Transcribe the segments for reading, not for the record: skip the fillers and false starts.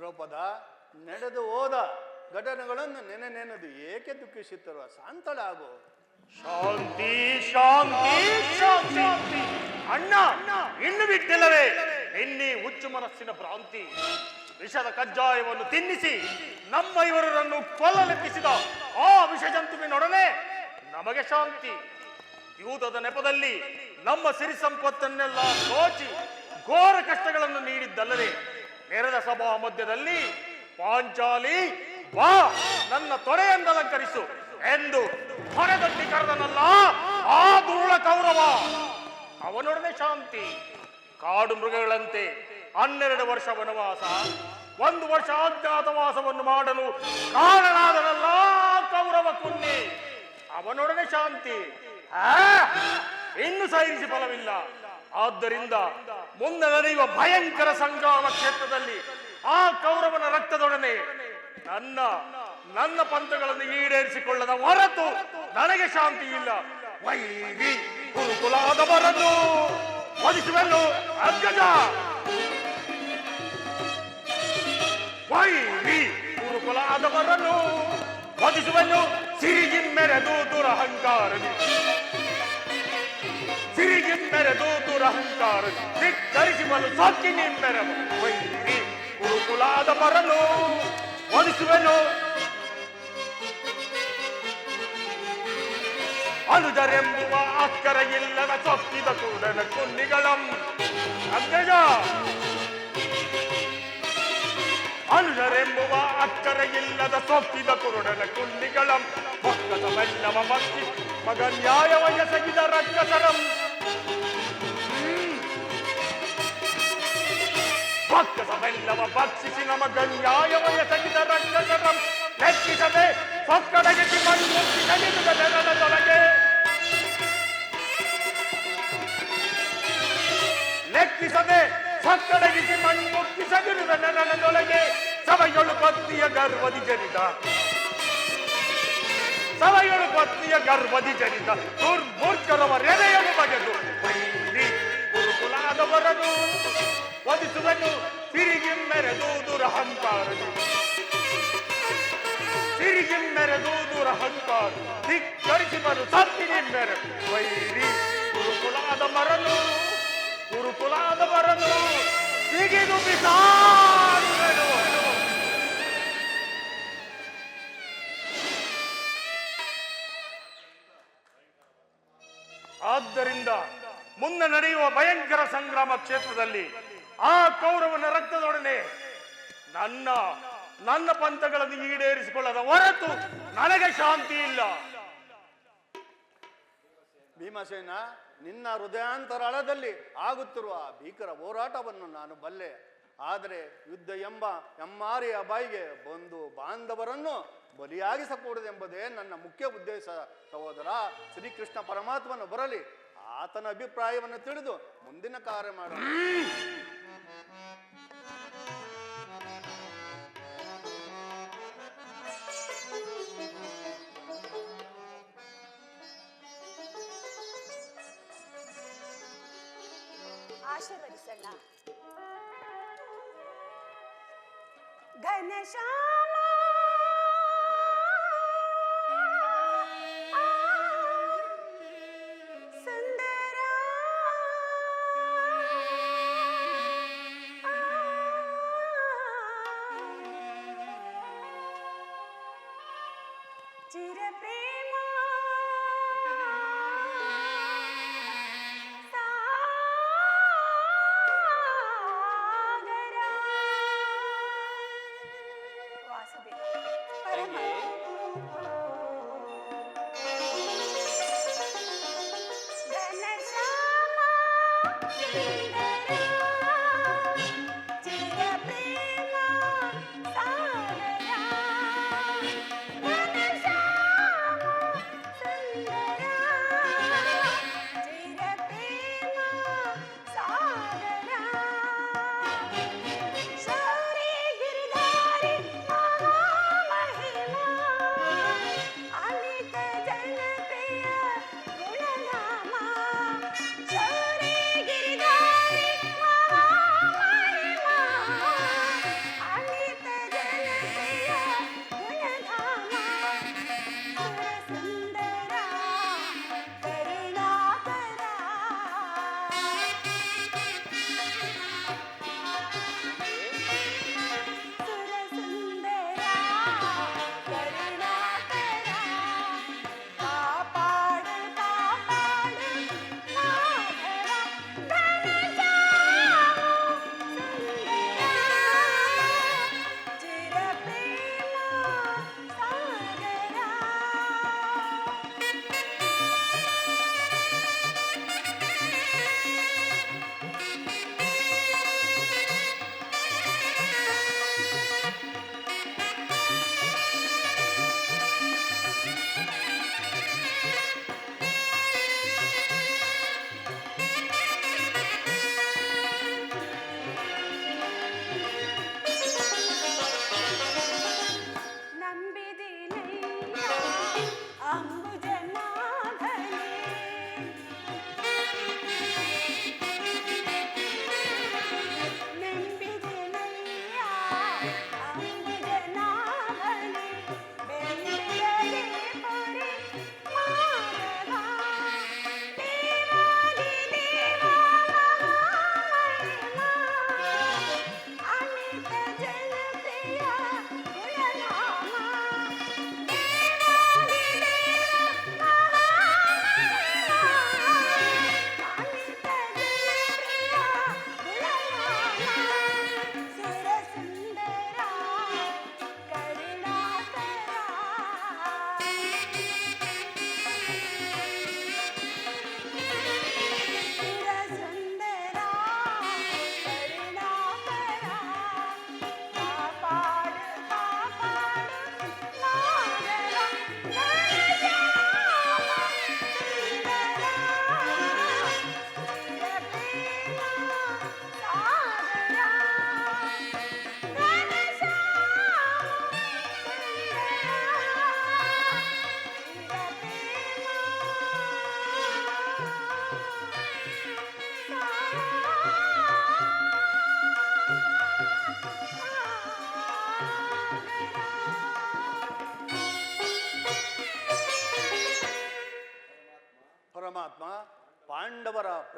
ದ್ರೌಪದ, ನಡೆದು ಹೋದ ಘಟನೆಗಳನ್ನು ನೆನೆದು ಏಕೆ ದುಃಖಿಸುತ್ತಿರುವ? ಶಾಂತಳಾಗು. ಶಾಂತಿ ಶಾಂತಿ ಶಾಂತಿ. ಅಣ್ಣ, ಇನ್ನು ಬಿಟ್ಟಿಲ್ಲವೇ ನಿನ್ನೆ ಹುಚ್ಚು ಮನಸ್ಸಿನ ಭ್ರಾಂತಿ? ವಿಷದ ಕಜ್ಜಾಯವನ್ನು ತಿನ್ನಿಸಿ ನಮ್ಮ ಇವರನ್ನು ಕೊಲ್ಲಲೆತ್ತಿಸಿದ ಆ ವಿಷಜಂತುವಿನೊಡನೆ ನಮಗೆ ಶಾಂತಿ. ಯೂತದ ನೆಪದಲ್ಲಿ ನಮ್ಮ ಸಿರಿ ಸಂಪತ್ತನ್ನೆಲ್ಲ ದೋಚಿ ಘೋರ ಕಷ್ಟಗಳನ್ನು ನೀಡಿದ್ದಲ್ಲದೆ ನೆರೆದ ಸಭಾ ಮಧ್ಯದಲ್ಲಿ ಪಾಂಚಾಲಿ ಬಾ ನನ್ನ ತೊರೆಯನ್ನಲಂಕರಿಸು ಎಂದು ಹೊರೆದಟ್ಟಿ ಕರೆದನಲ್ಲ ಆ ದುರುಳ ಕೌರವ, ಅವನೊಡನೆ ಶಾಂತಿ. ಕಾಡು ಮೃಗಗಳಂತೆ 12 ವರ್ಷ ವನವಾಸ, 1 ವರ್ಷ ಅಜ್ಞಾತವಾಸವನ್ನು ಮಾಡಲು ಕಾರಣನಾದನಲ್ಲ ಕೌರವ ಕುನ್ನಿ, ಅವನೊಡನೆ ಶಾಂತಿ. ಇನ್ನು ಸಹಿಸಿ ಫಲವಿಲ್ಲ. ಆದ್ದರಿಂದ ಮುಂದೆ ನಡೆಯುವ ಭಯಂಕರ ಸಂಗ್ರಾಮ ಕ್ಷೇತ್ರದಲ್ಲಿ ಆ ಕೌರವನ ರಕ್ತದೊಡನೆ ನನ್ನ ಪಂಥಗಳನ್ನು ಈಡೇರಿಸಿಕೊಳ್ಳದ ಹೊರತು ನನಗೆ ಶಾಂತಿ ಇಲ್ಲ. ವೈರಿ ಗುರುಕುಲಾದವರನ್ನು ವಧಿಸುವೆನು ಅಗ್ಗಜ. ವೈರಿ ಗುರುಕುಲಾದವರನ್ನು ವಧಿಸುವೆನು ಸಿರಿಗಿಮ್ಮೆರೆದು ದುರಹಂಕಾರದಿ. ಸಿರಿಗಿಮ್ಮೆರೆದು ದುರಹಂಕಾರದಿ ಧಿಕ್ಕರಿಸುವನು ಸೊಕ್ಕಿ ನಿಮ್ಮೆರವು. ವೈರಿ ಗುರುಕುಲಾದವರನ್ನು ವಧಿಸುವೆನು. ಅನುಜರೆಂಬುವ ಅಕ್ಕರ ಇಲ್ಲದ ಸೊಕ್ಕಿದ ಕೂಡನ ಕುನ್ನಿಗಳಂ ಅಗ್ಗಜ. ಅನುಜರೆಂಬುವ ಅಕ್ಕರ ಇಲ್ಲದ ಸೊಕ್ಕಿದ ಕುರುಡನ ಕುನ್ನಿಗಳಂ ಪಕ್ಕದವೆಲ್ಲವ ಭಕ್ತಿ ಮಗ ನ್ಯಾಯವ ಎಸಗಿದ ರಕ್ಕಸರಂ. ಪಕ್ಕದವೆಲ್ಲವ ಭಕ್ಷಿಸಿ ನಮಗ ನ್ಯಾಯವ ಎಸಗಿದ ರಕ್ಕಸರಂ. ಲೆಕ್ಕಿಸದೆ ಸೊಕ್ಕಡಗಿಸಿ ಮಣ್ಣುತ್ತಿ ತೆಗೆದುದ ನೆರಳದೊಳಗೆ. ಲೆಕ್ಕಿಸದೆ ಸೊಕ್ಕಡಗಿಸಿ ಮಣ್ಣುತ್ತಿ ಸಗಿರುದ ನೆರಳದೊಳಗೆ. ಸಭೆಯೊಳು ಪತ್ನಿಯ ಗರ್ವದಿ ಜರಿದ, ಸಭೆಯೊಳು ಪತ್ನಿಯ ಗರ್ವದಿ ಜರಿದ ದುರ್ಮೂರ್ಖರವರೆದೆಯನ್ನು ಬಗೆದು ವೈರಿ ಗುರುಕುಲಾದವರನ್ನು ವಧಿಸುವೆನು ಸಿರಿಗಿಮ್ಮೆರೆದು ದುರಹಂಕಾರದಿ. ಸಿರಿಗಿಮ್ಮೆರೆದು ದುರಹಂಕಾರ ಧಿಕ್ಕರಿಸಿಬರು ಸತ್ತಿ ನಿಮ್ಮೆರೆ. ವೈರಿ ಗುರುಕುಲಾದವರನ್ನು ಸಿಗಿದು ಬಿಸಾಡುವೆನು. ಆದ್ದರಿಂದ ಮುಂದೆ ನಡೆಯುವ ಭಯಂಕರ ಸಂಗ್ರಾಮ ಕ್ಷೇತ್ರದಲ್ಲಿ ಆ ಕೌರವನ ರಕ್ತದೊಡನೆ ನನ್ನ ಪಂಥಗಳನ್ನು ಈಡೇರಿಸಿಕೊಳ್ಳದ ಹೊರತು ನನಗೆ ಶಾಂತಿ ಇಲ್ಲ. ಭೀಮಸೇನ, ನಿನ್ನ ಹೃದಯಾಂತರಾಳದಲ್ಲಿ ಆಗುತ್ತಿರುವ ಭೀಕರ ಹೋರಾಟವನ್ನು ನಾನು ಬಲ್ಲೆ. ಆದರೆ ಯುದ್ಧ ಎಂಬ ಎಮ್ಮಾರಿಯ ಬಾಯಿಗೆ ಬಂದು ಬಾಂಧವರನ್ನು ಬಲಿಯಾಗಿಸಕೂಡದೆಂಬುದೇ ನನ್ನ ಮುಖ್ಯ ಉದ್ದೇಶ. ಸಹೋದರ ಶ್ರೀಕೃಷ್ಣ ಪರಮಾತ್ಮನು ಬರಲಿ, ಆತನ ಅಭಿಪ್ರಾಯವನ್ನು ತಿಳಿದು ಮುಂದಿನ ಕಾರ್ಯ ಮಾಡೋಣ. ಆಶೀರ್ವದಿಸಣ್ಣ. ಘನಶ್ಯಾಮ ಸುಂದರ ಚಿರ ಪ್ರೇಮ ಸಾಗರ ವಾಸ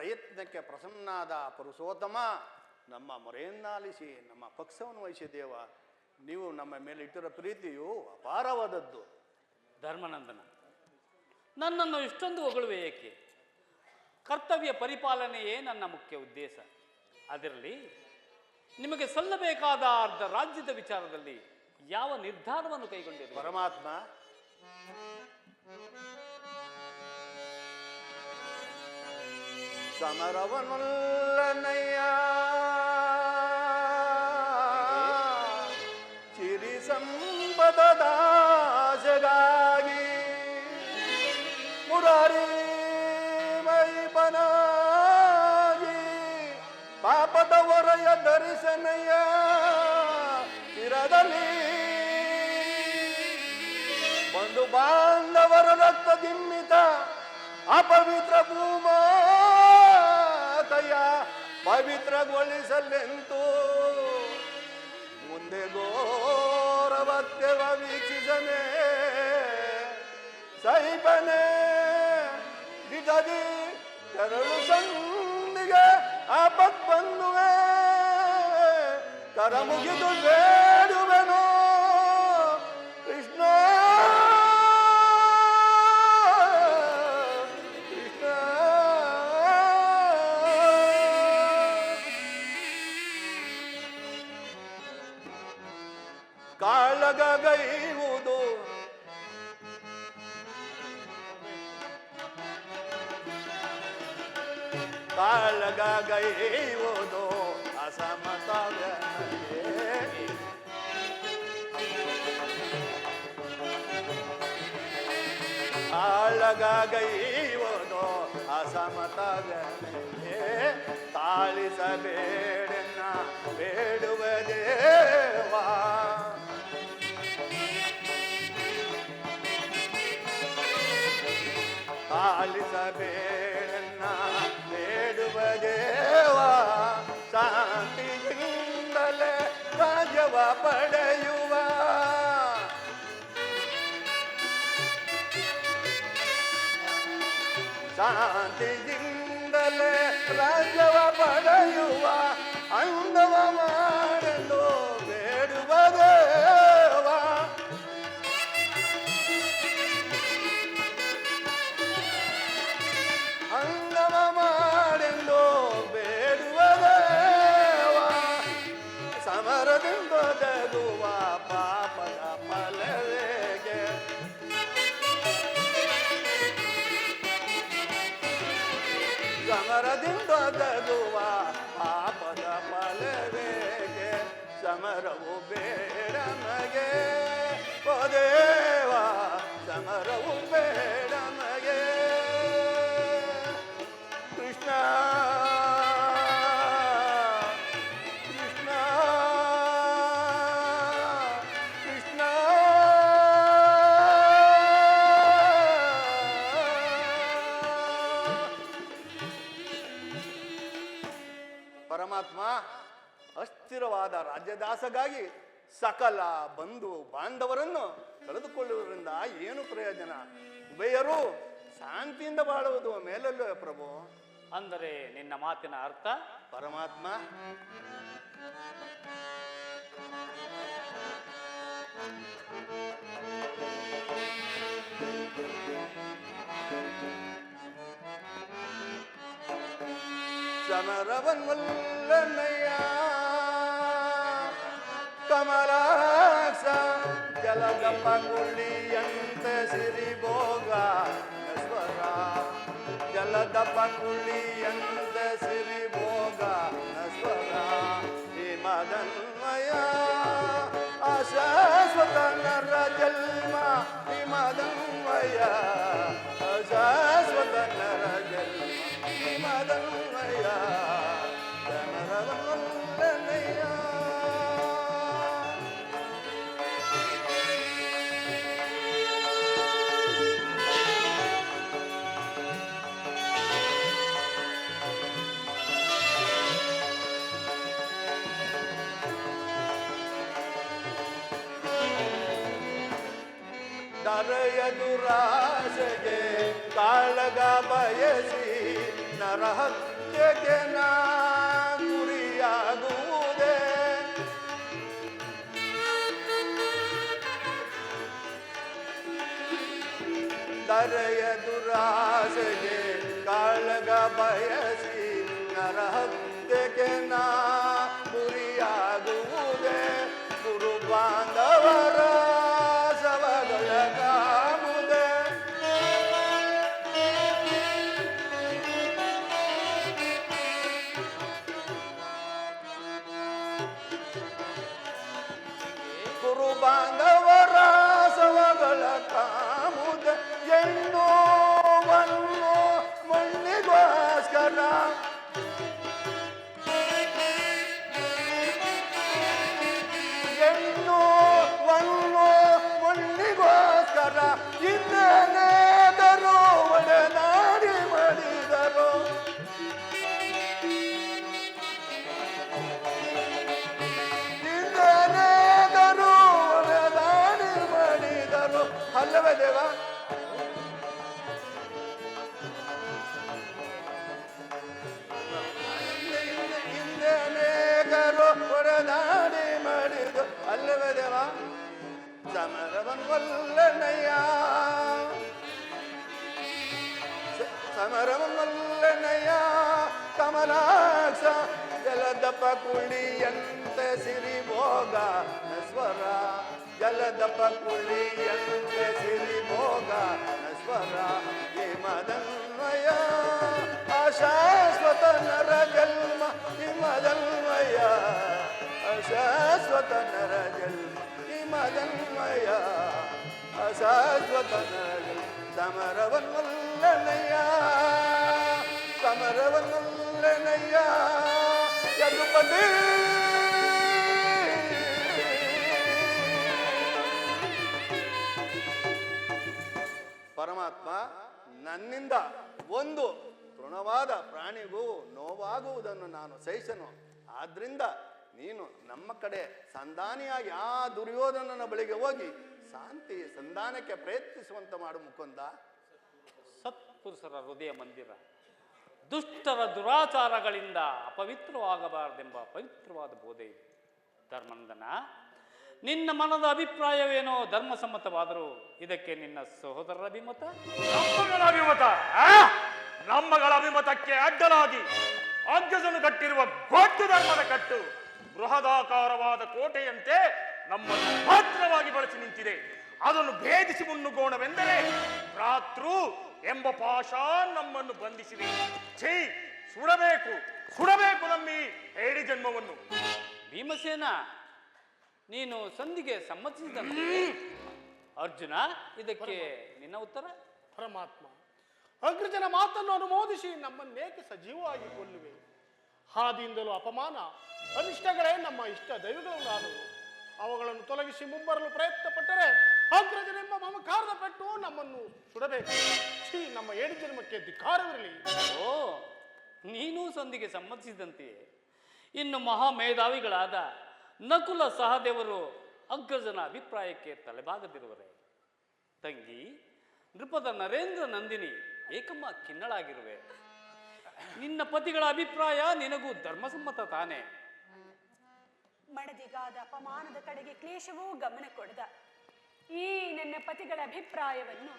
ಪ್ರಯತ್ನಕ್ಕೆ ಪ್ರಸನ್ನಾದ ಪುರುಷೋತ್ತಮ, ನಮ್ಮ ಮೊರೆಯನ್ನಾಲಿಸಿ ನಮ್ಮ ಪಕ್ಷವನ್ನು ವಹಿಸಿ ದೇವ. ನೀವು ನಮ್ಮ ಮೇಲೆ ಇಟ್ಟಿರೋ ಪ್ರೀತಿಯು ಅಪಾರವಾದದ್ದು. ಧರ್ಮನಂದನ, ನನ್ನನ್ನು ಇಷ್ಟೊಂದು ಹೊಗಳುವೆ ಏಕೆ? ಕರ್ತವ್ಯ ಪರಿಪಾಲನೆಯೇ ನನ್ನ ಮುಖ್ಯ ಉದ್ದೇಶ. ಅದರಲ್ಲಿ ನಿಮಗೆ ಸಲ್ಲಬೇಕಾದ ಅರ್ಧ ರಾಜ್ಯದ ವಿಚಾರದಲ್ಲಿ ಯಾವ ನಿರ್ಧಾರವನ್ನು ಕೈಗೊಂಡಿದೆ? ಪರಮಾತ್ಮ, ಸಮರವನೊಲ್ಲನಯ್ಯ ಚಿರಿ ಸಂಪದದ ಆಸೆಗಾಗಿ ಮುರಾರಿ ಮೈಪನಾಗಿ ಪಾಪದ ಹೊರೆಯ ಧರಿಸನಯ್ಯ ಚಿರದಲ್ಲಿ ಬಂಧು ಬಾಂಧವರ ರಕ್ತ ದಿಮ್ಮಿತ ಅಪವಿತ್ರ ಭೂಮಾತಯ ಪವಿತ್ರಗೊಳಿಸಲೆಂತು ಮುಂದೆ ಘೋರವತ್ಯವ ವೀಕ್ಷಿಸನೆ ಸೈಬನೆ ದಿಟದಿ ತೆರಳು ಸಂದಿಗೆ ಆಪತ್ ಬಂದುವೆ ಕರ ಮುಗಿದು ಬೇಡುವೆನು ಕೃಷ್ಣ ಕಾಳಗೈವುದು ಕಾಳಗೈವುದು ಅಸಮತವೇ ಕಾಳಗೈವುದು ಅಸಮತವೇ ತಾಳಿಸಬೇಡೆನ್ನ ಬೇಡುವ ದೇವಾ ಆಲಿಸಬೇಡನ್ನ ಬೇಡುವ ದೇವ ಶಾಂತಿಯಿಂದಲೇ ರಾಜ್ಯವ ಪಡೆಯುವ ಶಾಂತಿಯಿಂದಲೇ ರಾಜ್ಯವ ಪಡೆಯುವ ಅಂದವ ಮಾಡಲು ಬೇಡುವ ದೇವ ಅಂಗವ ಮಾಡೆಂದು ಬೇಡುವ ದೇವ ಸಮರದಿಂದ ದಗುವ ಪಾಪದ ಫಲವೇಗೆ ಸಮರದಿಂದ ದಗುವ ಪಾಪದ ಫಲವೇಗೆ ಸಮರವು ಬೇಡ ಮಗೆ ಓ ದೇವ ಸಮರವು ಬೇಡ ಮಗೆ ಕೃಷ್ಣ ಕೃಷ್ಣ ಕೃಷ್ಣ ಪರಮಾತ್ಮ, ಅಸ್ಥಿರವಾದ ರಾಜ್ಯದಾಸಗಾಗಿ ಸಕಲ ಬಂಧು ಬಾಂಧವರನ್ನು ಕಳೆದುಕೊಳ್ಳುವುದರಿಂದ ಏನು ಪ್ರಯೋಜನ? ಉಭಯರು ಶಾಂತಿಯಿಂದ ಬಾಳುವುದು ಮೇಲಲ್ಲವೇ ಪ್ರಭು. ಅಂದರೆ ನಿನ್ನ ಮಾತಿನ ಅರ್ಥ? ಪರಮಾತ್ಮ, ಸಮರವನ್ನುಲ್ಲನಯ್ಯ ಕಮಲಾಕ್ಷ ಜಲಗಪ್ಪ ಗುಳ್ಳಿಯಂತೆ ಸಿರಿಭೋಗ ನಸ್ವರ ಜಲದಪ್ಪ ಗುಳ್ಳಿಯಂತೆ ಸಿರಿಭೋಗ ನಸ್ವರ ಹಿಮದನ್ವಯ ಅಶಾಶ್ವತ ನರ ಜನ್ಮ ಹಿಮದನ್ವಯ ಅಶಾಶ್ವತ ನರ ಜನ್ಮ ಹಿಮದನ್ವಯ ಜನರವಲ್ಲನಯ್ಯ ದರೆಯ ದುರಾಸೆಗೆ ಕಾಳಗ ಬಯಸಿ ನರಹತ್ಯೆ ನರಹತ್ಯೆಗೆ ನಾ ಗುರಿಯಾಗುವುದೇ ಧರೆಯ ದುರಾಸೆಗೆ ಕಾಳಗ ಬಯಸಿ ನರಹತ್ಯೆಗೆ ನಾ ಗುರಿಯಾಗುವುದೇ ಗುರು ಬಾಂಧವರ ಸವಗಳ ಕಾಮುದೆ ಗುರು ಬಾಂಧವರ ಸವಗಳ ಕಾಮುದೆ ಎನ್ನುವನ್ನು ಮಣ್ಣಿಗೋಸ್ಕರ ಮಣ್ಣಿಗೋಸ್ಕರ ಇನ್ನೇನೇದರು ಒಡನಾಡಿ ಮಾಡಿದರು ಇನ್ನೇನೇದರು ಒಡನಾಡಿ ಮಾಡಿದರು ಅಲ್ಲವೇ ದೇವ ಇನ್ನೇನೇಗರು ಒಡನಾಡಿ ಮಾಡಿದರು ಅಲ್ಲವೇ ದೇವ ಸಮರವನ್ನಯ್ಯ ಸಮರವನ್ನಯ್ಯ ಕಮಲಾಕ್ಷ ಜಲದಪ್ಪ ಕುಳಿಯಂತೆ ಸಿರಿಭೋಗ ನಸ್ವರ ಜಲದಪ್ಪ ಕುಳಿಯಂತೆ ಸಿರಿಭೋಗ ನಸ್ವರ ಹಿಮದನ್ವಯ ಅಶಾಶ್ವತ ನರ ಜನ್ಮ ಹಿಮದನ್ವಯ ಅಶಾಶ್ವತ ನರ ಜನ್ಮ ಮದನ್ಮಯ ಅಶಾಶ್ವತ ಸಮರವನ್ನಯ್ಯ ಸಮರವನ್ನಯ್ಯ ಯದುಪತಿ ಪರಮಾತ್ಮ ನನ್ನಿಂದ ಒಂದು ತೃಣವಾದ ಪ್ರಾಣಿಗೂ ನೋವಾಗುವುದನ್ನು ನಾನು ಸಹಿಸನು ಆದ್ರಿಂದ ನೀನು ನಮ್ಮ ಕಡೆ ಸಂಧಾನಿಯಾಗಿ ಆ ದುರ್ಯೋಧನನ ಬಳಿಗೆ ಹೋಗಿ ಶಾಂತಿ ಸಂಧಾನಕ್ಕೆ ಪ್ರಯತ್ನಿಸುವಂತ ಮಾಡು ಮುಕುಂದ. ಸತ್ಪುರುಷರ ಹೃದಯ ಮಂದಿರ ದುಷ್ಟರ ದುರಾಚಾರಗಳಿಂದ ಅಪವಿತ್ರವಾಗಬಾರದೆಂಬ ಪವಿತ್ರವಾದ ಬೋಧೆ ಇದೆ. ಧರ್ಮನಂದನ, ನಿನ್ನ ಮನದ ಅಭಿಪ್ರಾಯವೇನೋ ಧರ್ಮಸಮ್ಮತವಾದರೂ ಇದಕ್ಕೆ ನಿನ್ನ ಸಹೋದರರ ಅಭಿಮತ? ನಮ್ಮಗಳ ಅಭಿಮತ ನಮ್ಮಗಳ ಅಭಿಮತಕ್ಕೆ ಅಡ್ಡಲಾಗಿ ಅಗ್ಗಜನು ಕಟ್ಟಿರುವ ಗೊಡ್ಡು ಧರ್ಮದ ಕಟ್ಟು ಬೃಹದಾಕಾರವಾದ ಕೋಟೆಯಂತೆ ನಮ್ಮನ್ನು ಭದ್ರವಾಗಿ ಬಳಸಿ ನಿಂತಿದೆ. ಅದನ್ನು ಭೇದಿಸಿ ಮುನ್ನುಗೋಣವೆಂದರೆ ಭ್ರಾತೃ ಎಂಬ ಪಾಶ ನಮ್ಮನ್ನು ಬಂಧಿಸಿದೆ. ಛೀ, ಸುಡಬೇಕು ಸುಡಬೇಕು ನಮ್ಮಿ ಹೇಳಿ ಜನ್ಮವನ್ನು. ಭೀಮಸೇನ, ನೀನು ಸಂಧಿಗೆ ಸಮ್ಮತಿಸಿದಂತೆ ಅರ್ಜುನ, ಇದಕ್ಕೆ ನಿನ್ನ ಉತ್ತರ? ಪರಮಾತ್ಮ, ಅಗ್ರಜನ ಮಾತನ್ನು ಅನುಮೋದಿಸಿ ನಮ್ಮನ್ನೇಕೆ ಸಜೀವವಾಗಿ ಕೊಲ್ಲುವೆ? ಹಾದಿಯಿಂದಲೂ ಅಪಮಾನ ಅನಿಷ್ಟಗಳೇ ನಮ್ಮ ಇಷ್ಟ ದೈವಗಳಾದವು. ಅವುಗಳನ್ನು ತೊಲಗಿಸಿ ಮುಂಬರಲು ಪ್ರಯತ್ನ ಪಟ್ಟರೆ ಅಗ್ರಜನೆಂಬ ಮಮಕಾರದ ಪೆಟ್ಟು ನಮ್ಮನ್ನು ಸುಡಬೇಕು. ಛೀ, ನಮ್ಮ ಏಳು ಜನ್ಮಕ್ಕೆ ಧಿಕ್ಕಾರವಿರಲಿ. ಓ, ನೀನೂ ಸಂಧಿಗೆ ಸಮ್ಮತಿಸಿದಂತೆಯೇ ಇನ್ನು ಮಹಾಮೇಧಾವಿಗಳಾದ ನಕುಲ ಸಹದೇವರು ಅಗ್ರಜನ ಅಭಿಪ್ರಾಯಕ್ಕೆ ತಲೆಬಾಗದಿರುವರೆ. ತಂಗಿ ನೃಪದ ನರೇಂದ್ರ ನಂದಿನಿ ಏಕಮ್ಮ ಖಿನ್ನಳಾಗಿರುವೆ. ನಿನ್ನ ಪತಿಗಳ ಅಭಿಪ್ರಾಯ ನಿನಗೂ ಧರ್ಮಸಮ್ಮತ ತಾನೆ? ಮಡದಿಗಾದ ಅಪಮಾನದ ಕಡೆಗೆ ಕ್ಲೇಶವೂ ಗಮನ ಕೊಡದ ಈ ನನ್ನ ಪತಿಗಳ ಅಭಿಪ್ರಾಯವನ್ನು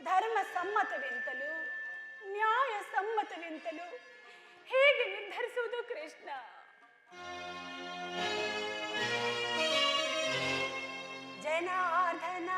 ಧರ್ಮ ಸಮ್ಮತವೆಂತಲೂ ನ್ಯಾಯ ಸಮ್ಮತವೆಂತಲೂ ಹೇಗೆ ನಿರ್ಧರಿಸುವುದು ಕೃಷ್ಣ? ಜನಾರ್ದನ,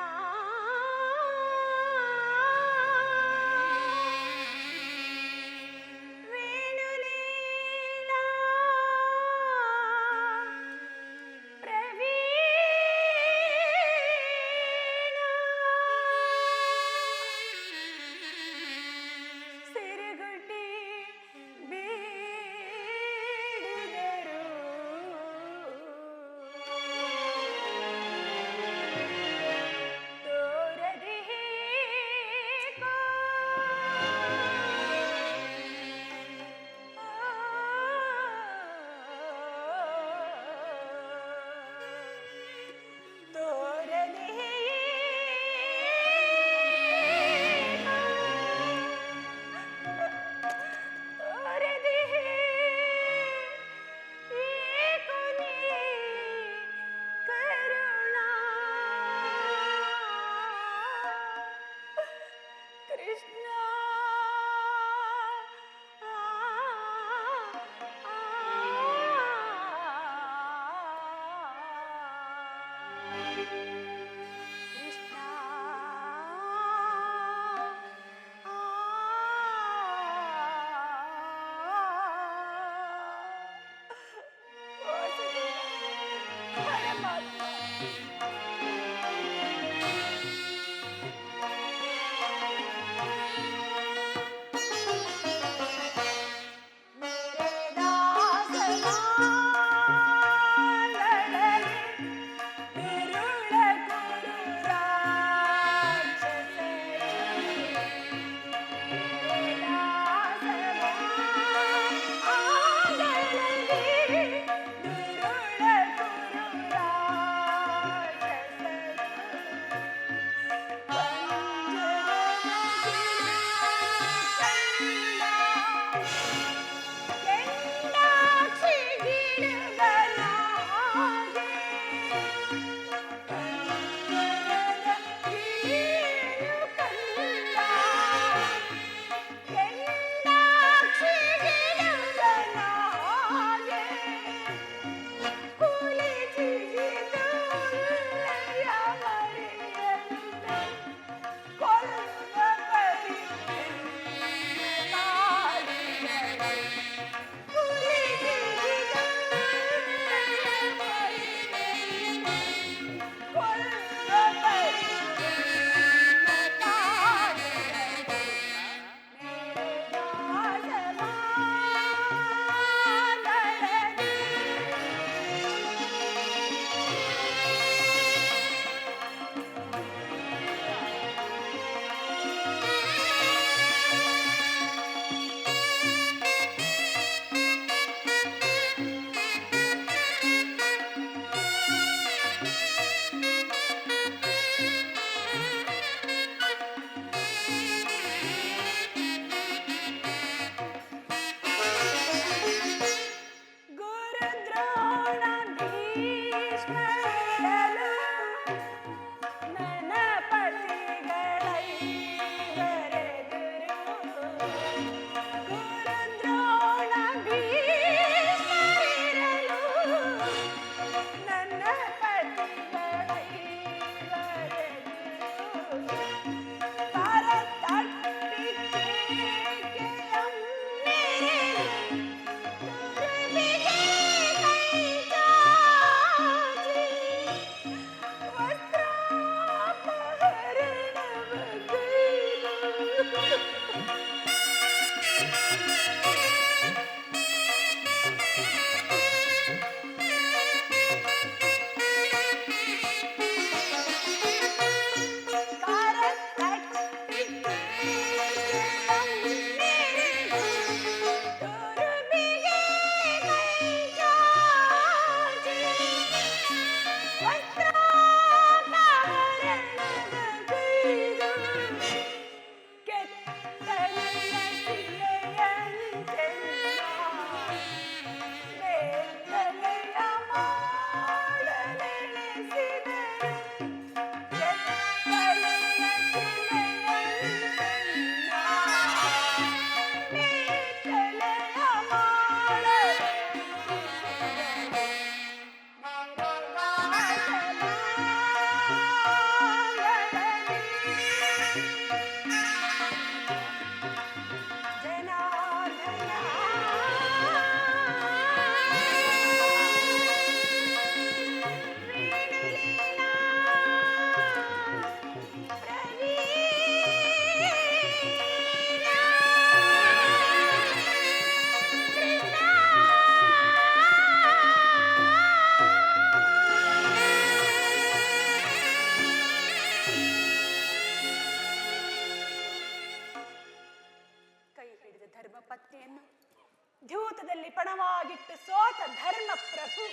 ಬಿಟ್ಟು ಸೋತ ಧರ್ಮ ಪ್ರಭು.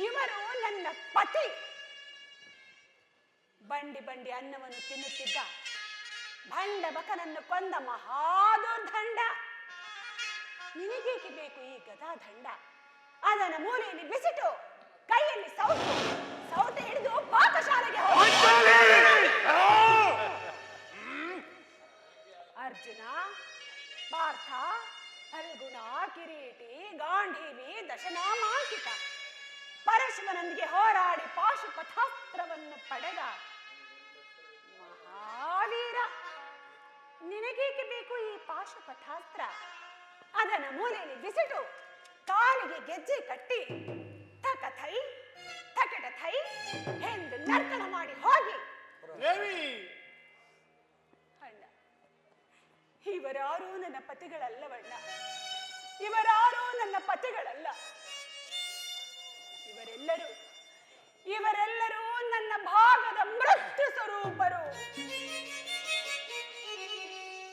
ಇವರು ನನ್ನ ಪತಿ. ಬಂಡಿ ಬಂಡಿ ಅನ್ನವನ್ನು ತಿನ್ನುತ್ತಿದ್ದ ಭಂಡ ಬಕನನ್ನು ಕೊಂದ ಮಹಾದುರ್ದಂಡ. ನಿನಗೇಕೆ ಬೇಕು ಈ ಗದಾದಂಡ? ಅದನ್ನ ಮೂಲೆಯಲ್ಲಿ ಬಿಸಿಟು ಕೈಯಲ್ಲಿ ಸೌಟು ಹಿಡಿದು ಪಾಕಶಾಲೆಗೆ ಹೋಗಿ. ಅರ್ಜುನ, ಪಾರ್ಥ, ಫಲ್ಗುಣ, ಕಿರೀಟಿ, ಗಾಂಧೀವಿ, ದಶನಾಮಾಂಕಿತ ಪರಶುವನೊಂದಿಗೆ ಹೋರಾಡಿ ಪಾಶುಪಥಾಸ್ತ್ರವನ್ನು ಪಡೆದ ಮಹಾವೀರ. ನಿನಗೇಕೆ ಬೇಕು ಈ ಪಾಶುಪಥಾಸ್ತ್ರ? ಅದನ್ನ ಮೂಲೆಯಲ್ಲಿ ಬಿಸಿಟು ಕಾಲಿಗೆ ಗೆಜ್ಜೆ ಕಟ್ಟಿ ತಕಥೈ ತಕಟಥೈ ಎಂದು ನರ್ತನ ಮಾಡಿ ಹೋಗಿ. ದೇವಿ, ಅಣ್ಣ, ಇವರಾರೂ ನನ್ನ ಪತಿಗಳಲ್ಲವಣ್ಣ. ಇವರಾರೂ ನನ್ನ ಪತಿಗಳಲ್ಲ. ಇವರೆಲ್ಲರೂ ನನ್ನ ಭಾಗದ ಮೃತ್ಯು ಸ್ವರೂಪರು.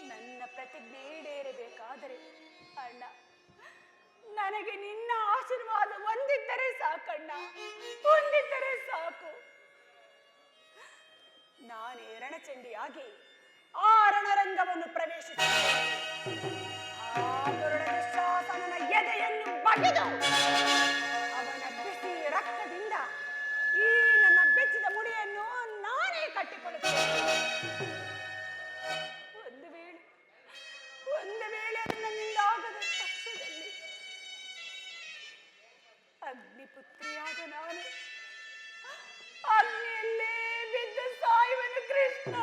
ನನ್ನ ಪ್ರತಿಜ್ಞೆ ಈಡೇರಬೇಕಾದರೆ ಅಣ್ಣ, ನನಗೆ ನಿನ್ನ ಆಶೀರ್ವಾದ ಒಂದಿದ್ದರೆ ಸಾಕಣ್ಣ, ಒಂದಿದ್ದರೆ ಸಾಕು. ನಾನೇ ರಣಚಂಡಿಯಾಗಿ ಆ ರಣರಂಗವನ್ನು ಪ್ರವೇಶಿಸಿದೆ. ಆ ದುರುಳ ದುಶ್ಯಾಸನನ ಎದೆಯನ್ನು ಬಗೆದು ಅವನ ಬಿಸಿ ರಕ್ತದಿಂದ ಈ ನನ್ನ ಬೆಚ್ಚಿದ ಮುಡಿಯನ್ನು ನಾನೇ ಕಟ್ಟಿಕೊಳ್ಳುತ್ತೇನೆ. ಒಂದು ವೇಳೆ ಅದು ನನ್ನಿಂದಾಗದ ಪಕ್ಷದಲ್ಲಿ ಅಗ್ನಿಪುತ್ರಿಯಾದ ನಾನು ಅಗ್ನಿಯಲ್ಲೇ ಬಿದ್ದು ಸಾಯುವನು ಕೃಷ್ಣ.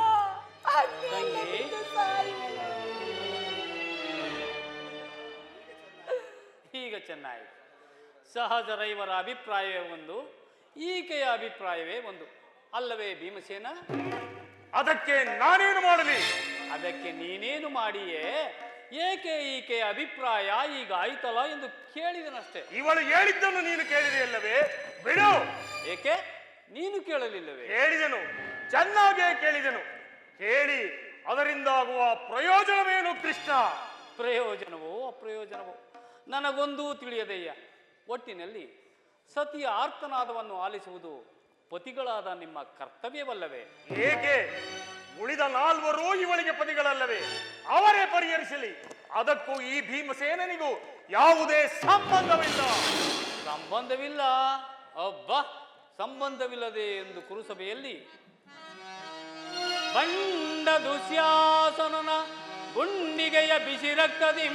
ಅಗ್ನಿಯಲ್ಲೇ ಬಿದ್ದು ಸಾಯುವನು. ಈಗ ಚೆನ್ನಾಯಿತು. ಸಹಜರೈವರ ಅಭಿಪ್ರಾಯವೇ ಒಂದು, ಈಕೆಯ ಅಭಿಪ್ರಾಯವೇ ಒಂದು, ಅಲ್ಲವೇ ಭೀಮಸೇನ? ಅದಕ್ಕೆ ನಾನೇನು ಮಾಡಲಿ? ಅದಕ್ಕೆ ನೀನೇನು ಮಾಡಿಯೇ? ಏಕೆ ಈಕೆಯ ಅಭಿಪ್ರಾಯ ಈಗ ಆಯ್ತಲ್ಲ ಎಂದು ಕೇಳಿದನಷ್ಟೇ. ಇವಳು ಹೇಳಿದ್ದನ್ನು ನೀನು ಕೇಳಿದೆಯಲ್ಲವೇ? ಬಿಡು. ಏಕೆ ನೀನು ಕೇಳಲಿಲ್ಲವೇ? ಕೇಳಿದೆನು, ಚೆನ್ನಾಗೇ ಕೇಳಿದೆನು. ಕೇಳಿ ಅದರಿಂದಾಗುವ ಪ್ರಯೋಜನವೇನು ಕೃಷ್ಣ? ಪ್ರಯೋಜನವೋ ಅಪ್ರಯೋಜನವೋ ನನಗೊಂದೂ ತಿಳಿಯದಯ್ಯ. ಒಟ್ಟಿನಲ್ಲಿ ಸತಿಯ ಆರ್ತನಾದವನ್ನು ಆಲಿಸುವುದು ಪತಿಗಳಾದ ನಿಮ್ಮ ಕರ್ತವ್ಯವಲ್ಲವೇ? ಏಕೆ? ಉಳಿದ ನಾಲ್ವರು ಇವಳಿಗೆ ಪತಿಗಳಲ್ಲವೇ? ಅವರೇ ಪರಿಹರಿಸಲಿ. ಅದಕ್ಕೂ ಈ ಭೀಮಸೇನನಿಗೂ ಯಾವುದೇ ಸಂಬಂಧವಿಲ್ಲ. ಸಂಬಂಧವಿಲ್ಲ? ಅಬ್ಬ, ಸಂಬಂಧವಿಲ್ಲದೆ ಎಂದು ಕುರುಸಭೆಯಲ್ಲಿ ಬಂಡ ದುಶ್ಯಾಸನನ ಗುಂಡಿಗೆಯ ಬಿಸಿ ರಕ್ತದಿ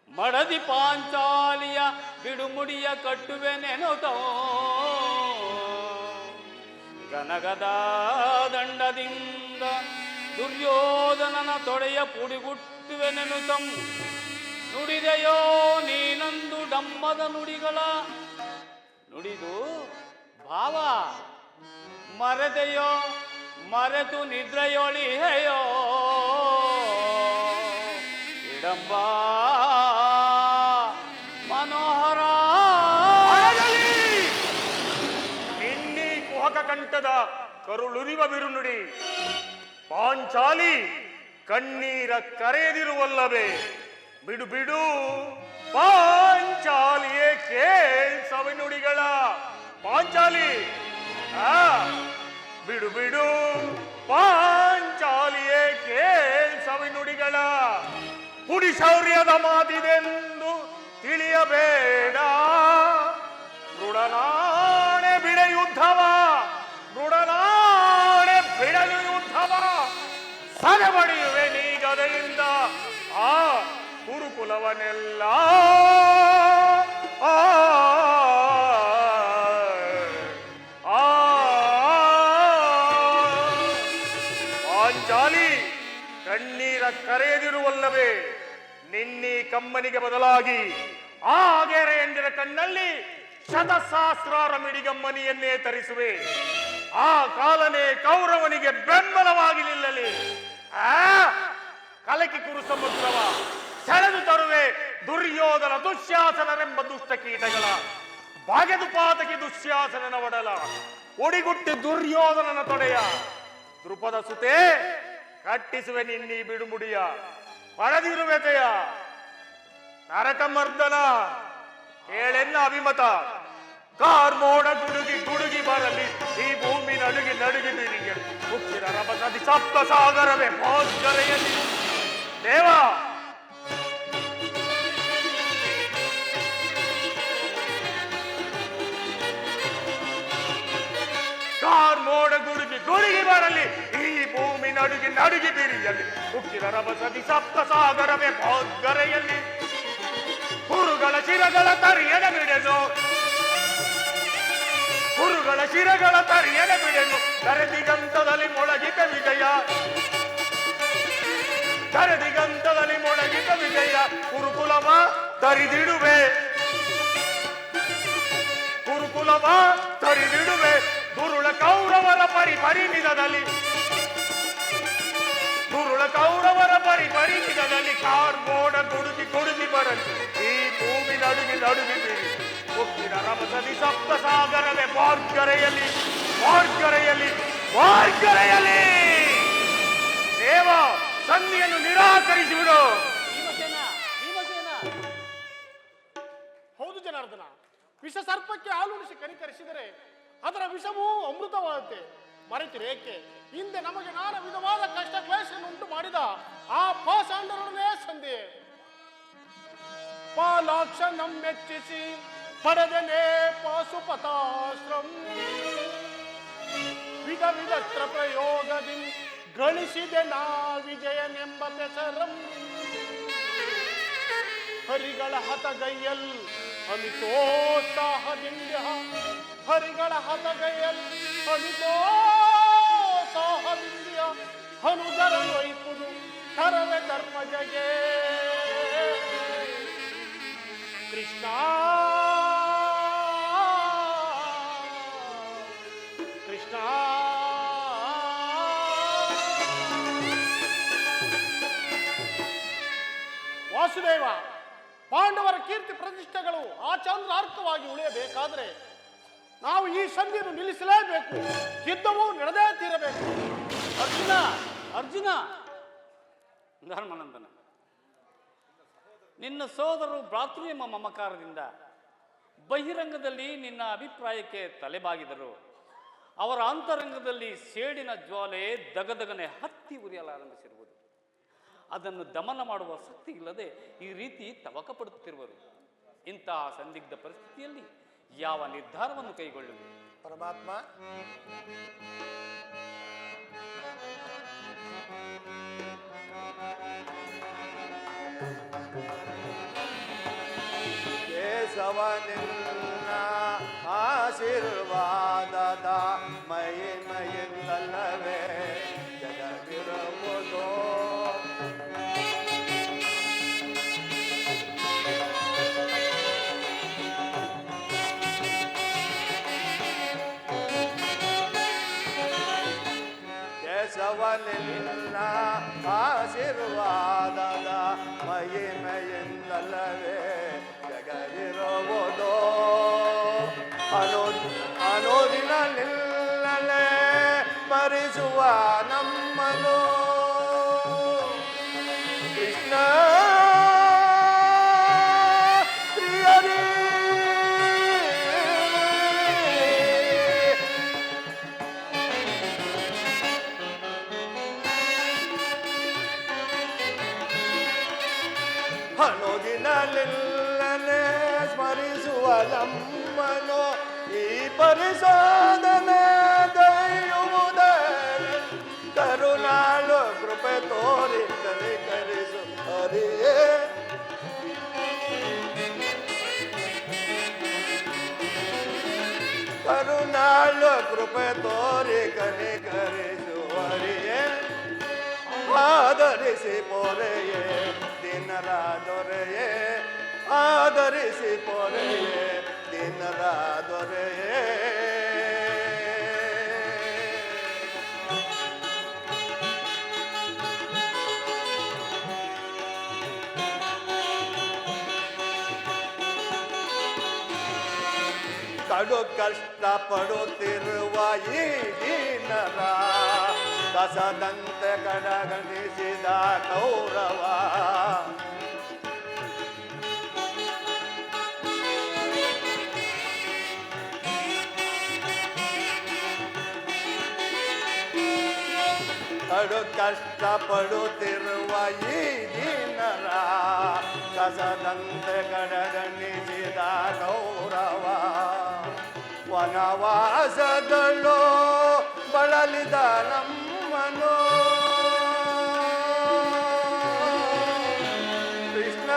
ಮಡದಿ ಪಾಂಚಾಲಿಯ ಬಿಡುಮುಡಿಯ ಕಟ್ಟುವೆ ನೆನೋತೋ ಗನಗದ ದಂಡದಿಂದ ದುರ್ಯೋಧನನ ತೊಡೆಯ ಪುಡಿಗುಟ್ಟುವೆ ನೆನುತಂ ನುಡಿದೆಯೋ ನೀನಂದು ಡಮ್ಮದ ನುಡಿಗಳ ನುಡಿದು ಭಾವ ಮರೆದೆಯೋ ಮರೆತು ನಿದ್ರೆಯೊಳಿಹೆಯೋ ಇಡಂಬ ಮನೋಹರ. ನಿನ್ನಿ ಕುಹಕ ಕಂಠದ ಕರುಳುರಿವ ಬಿರುನುಡಿ ಪಾಂಚಾಲಿ ಕಣ್ಣೀರ ಕರೆಯದಿರುವಲ್ಲವೇ? ಬಿಡು ಬಿಡು ಪಾಂಚಾಲಿಯೇ ಕೇಳ್ಸವೆ ನುಡಿಗಳ. ಪಾಂಚಾಲಿ ಬಿಡು ಬಿಡು ಪಾಂಚಾಲಿಯೇ ಕೇಳ್ಸವೆ ನುಡಿಗಳ. ಪುಡಿ ಶೌರ್ಯದ ಮಾತಿದೆಂದು ತಿಳಿಯಬೇಡ. ಮೃಡನಾಣೆ ಬಿಡೆಯುದ್ಧವ, ಮೃಡನಾಣೆ ಬಿಡಲು ಯುದ್ಧವ. ಸದಬಡಿಯುವೆ ನೀಗದೆಯಿಂದ ಆ ಕುರುಕುಲವನ್ನೆಲ್ಲ. ಪಾಂಚಾಲಿ ಕಣ್ಣೀರ ಕರೆಯದಿರುವಲ್ಲವೇ? ನಿನ್ನಿ ಕಮ್ಮನಿಗೆ ಬದಲಾಗಿ ಆ ಗೆರೆ ಎಂದಿರ ಕಣ್ಣಲ್ಲಿ ಶತಸಹಸ್ರಾರ ಮಿಡಿಗಮ್ಮನಿಯನ್ನೇ ತರಿಸುವೆ. ಆ ಕಾಲನೇ ಕೌರವನಿಗೆ ಬೆಂಬಲವಾಗಿ ನಿಲ್ಲಲಿ. ಕಲಕಿ ಕುರು ಸಮುದ್ರವ ಸೆಳೆದು ತರುವೆ ದುರ್ಯೋಧನ ದುಶ್ಯಾಸನರೆಂಬ ದುಷ್ಟ ಕೀಟಗಳ. ಬಾಗೆದು ಪಾತಕಿ ದುಶ್ಯಾಸನನ ಒಡಲ, ಒಡಿಗುಟ್ಟಿ ದುರ್ಯೋಧನನ ತೊಡೆಯ. ದೃಪದ ಸುತೆ ಕಟ್ಟಿಸುವೆ ನಿನ್ನೀ ಬಿಡುಮುಡಿಯ. ಪಡೆದಿರುವೆತೆಯ ನರಕಮರ್ದನ ಕೇಳೆನ್ನ ಅಭಿಮತ. ಕಾರ್ಮೋಡ ಗುಡುಗಿ ಗುಡುಗಿ ಬರಲಿ, ಈ ಭೂಮಿ ನಡುಗಿ ನಡುಗಿ ಬಿರಿಗೆ ಮುಚ್ಚಿದ ರಭಸದಿ ಸಪ್ತ ಸಾಗರವೇ ಭಾಸ್ಕರೆಯಲ್ಲಿ ದೇವ. ಕಾರ್ಮೋಡ ಗುಡುಗಿ ಗುಡುಗಿ ಬರಲಿ, ಈ ಭೂಮಿ ನಡುಗಿ ನಡುಗಿ ಬಿರಿಯಲಿ ಮುಚ್ಚಿದ ರಭಸದಿ ಸಪ್ತ ಸಾಗರವೇ ಭಾಸ್ಕರೆಯಲ್ಲಿ ಕುರುಗಳ ಶಿರಗಳ ತರಿಯದ ಬಿಡೆನು, ಕುರುಗಳ ಶಿರಗಳ ತರಿಯದ ಬಿಡೆನು. ಕರೆದಿಗಂತದಲ್ಲಿ ಮೊಳಗಿದ ವಿಜಯ, ಕರೆದಿಗಂತದಲ್ಲಿ ಮೊಳಗಿದ ವಿಜಯ. ಕುರುಕುಲವ ತರಿದಿಡುವೆ, ಕುರುಕುಲವ ತರಿದಿಡುವೆ. ದುರುಳ ಕೌರವರ ಪರಿಣಿತದಲ್ಲಿ, ದುರುಳ ಕೌರವರ ಪರಿಣಿತದಲ್ಲಿ ಕಾರ್ಮೋಡ ಗುಡುಗಿ ಗುಡುಗಿ ಬರಲಿ, ಈ ಭೂಮಿ ನಡುಗಿ ನಡುಗಿ ಬೀರಿ ಉಪ್ಪಿನ ರಭಸದಿ ಸಪ್ತ ಸಾಗರವೇ ಭಾಸ್ಕರೆಯಲ್ಲಿ ಭಾಸ್ಕರೆಯಲ್ಲಿ ಭಾಸ್ಕರೆಯಲ್ಲಿ ದೇವ. ಸಂಧಿಯನ್ನು ನಿರಾಕರಿಸಿಬಿಡು. ಭೀಮಸೇನ, ಭೀಮಸೇನ. ಹೌದು ಜನಾರ್ದನ, ವಿಷ ಸರ್ಪಕ್ಕೆ ಹಾಲುಣಿಸಿ ಕನಿಕರಿಸಿದರೆ ಅದರ ವಿಷವೂ ಅಮೃತವಾಗುತ್ತೆ. ಮರೆತಿರೇಕೆ? ಹಿಂದೆ ನಮಗೆ ನಾನಾ ವಿಧವಾದ ಕಷ್ಟ ಕ್ಲೇಶವನ್ನುಂಟು ಮಾಡಿದ ಆ ಪಾಷಾಂಡರೊಡನೆ ಸಂಧಿ. ಪಾಲಾಕ್ಷಣಂ ಮೆಚ್ಚಿಸಿ ಪಡೆದನೆ ಪಾಶುಪತಾಶ್ರಂ, ವಿಧ ವಿಧಸ್ತ್ರ ಪ್ರಯೋಗದಿ ಗಳಿಸಿದೆ ನಾ ವಿಜಯನೆಂಬ ಹೆಸರಂ. ಹರಿಗಳ ಹತಗೈಯಲ್ ಅಮಿತೋತ್ಸಾಹದಿಂದ, ಹರಿಗಳ ಹತಗೈಯಲ್ ಅಮಿತೋತ್ಸಾಹದಿಂದ ಹನುಜರನು ಐಪುದು ಕರವೆ ಧರ್ಮಜಗೆ. ಕೃಷ್ಣ ಕೃಷ್ಣ ವಾಸುದೇವ, ಪಾಂಡವರ ಕೀರ್ತಿ ಪ್ರತಿಷ್ಠೆಗಳು ಆಚಂದ್ರಾರ್ಕವಾಗಿ ಉಳಿಯಬೇಕಾದ್ರೆ ನಾವು ಈ ಸಂಧಿಯನ್ನು ನಿಲ್ಲಿಸಲೇಬೇಕು. ಯುದ್ಧವು ನಡೆದೇ ತೀರಬೇಕು. ಅರ್ಜುನ, ಅರ್ಜುನ, ಧರ್ಮನಂದನ, ನಿನ್ನ ಸೋದರರು ಭ್ರಾತೃ ಎಂಬ ಮಮಕಾರದಿಂದ ಬಹಿರಂಗದಲ್ಲಿ ನಿನ್ನ ಅಭಿಪ್ರಾಯಕ್ಕೆ ತಲೆಬಾಗಿದರು. ಅವರ ಅಂತರಂಗದಲ್ಲಿ ಸೇಡಿನ ಜ್ವಾಲೆ ದಗದಗನೆ ಹತ್ತಿ ಉರಿಯಲಾರಂಭಿಸಿರುವುದು. ಅದನ್ನು ದಮನ ಮಾಡುವ ಶಕ್ತಿ ಇಲ್ಲದೆ ಈ ರೀತಿ ತವಕ ಪಡುತ್ತಿರುವರು. ಇಂತಹ ಸಂದಿಗ್ಧ ಪರಿಸ್ಥಿತಿಯಲ್ಲಿ ಯಾವ ನಿರ್ಧಾರವನ್ನು ಕೈಗೊಳ್ಳುವುದು? ಪರಮಾತ್ಮ, ಕೇಶವ ನಿನ್ನ ಆಶೀರ್ವಾದದ ಮಹಿಮೆಯಿಂದಲ್ಲವೇ ಜಗವಿರುವುದು. ಕೇಶವನಿಲ್ಲ ಆಶೀರ್ವಾದದ ಮಹಿಮೆಯಿಂದಲ್ಲವೇ ಜಗವಿರುವುದು. ಅನುದಿನ ನಿಲ್ಲಲೇ ಸ್ಮರಿಸುವ ನಮ್ಮನು ಕೃಷ್ಣ ಶ್ರೀಹರಿ. ಅನುದಿನಲಿಲ್ಲನೆ ಸ್ಮರಿಸುವ ನಮ್ಮನು ಈ ಪರಿಸಾಧನೆ ದೈಯುವುದೇ. ಕರುಣಾಳು ಕೃಪೆ ತೋರಿ ಕನಿಕರಿಸು ಹರಿಯೇ. ಕರುಣಾಳು ಕೃಪೆ ತೋರಿ ಕನಿಕರಿಸು ಹರಿಯೇ. ಆದರಿಸಿ ಪೊರೆಯೇ ದಿನರ ದೊರೆಯೇ, ಆದರಿಸಿ ಪೊರೆಯೇ ದಿನರ ದೊರೆಯೇ. ಕಡು ಕಷ್ಟ ಪಡುತ್ತಿರುವ ಈ ದೀನರ ಕಸದಂತೆ ಕಡಗಣಿಸಿದ ಕೌರವ. ಬಡು ಕಷ್ಟಪಡುತ್ತಿರುವ ಈ ದೀನರ ಕಸದಂತೆ ಕಡೆಗಣಿಸಿದ ಗೌರವ ವನವಾಸದಲ್ಲೋ ಬಳಲಿದ ನಮ್ಮನು ಕೃಷ್ಣ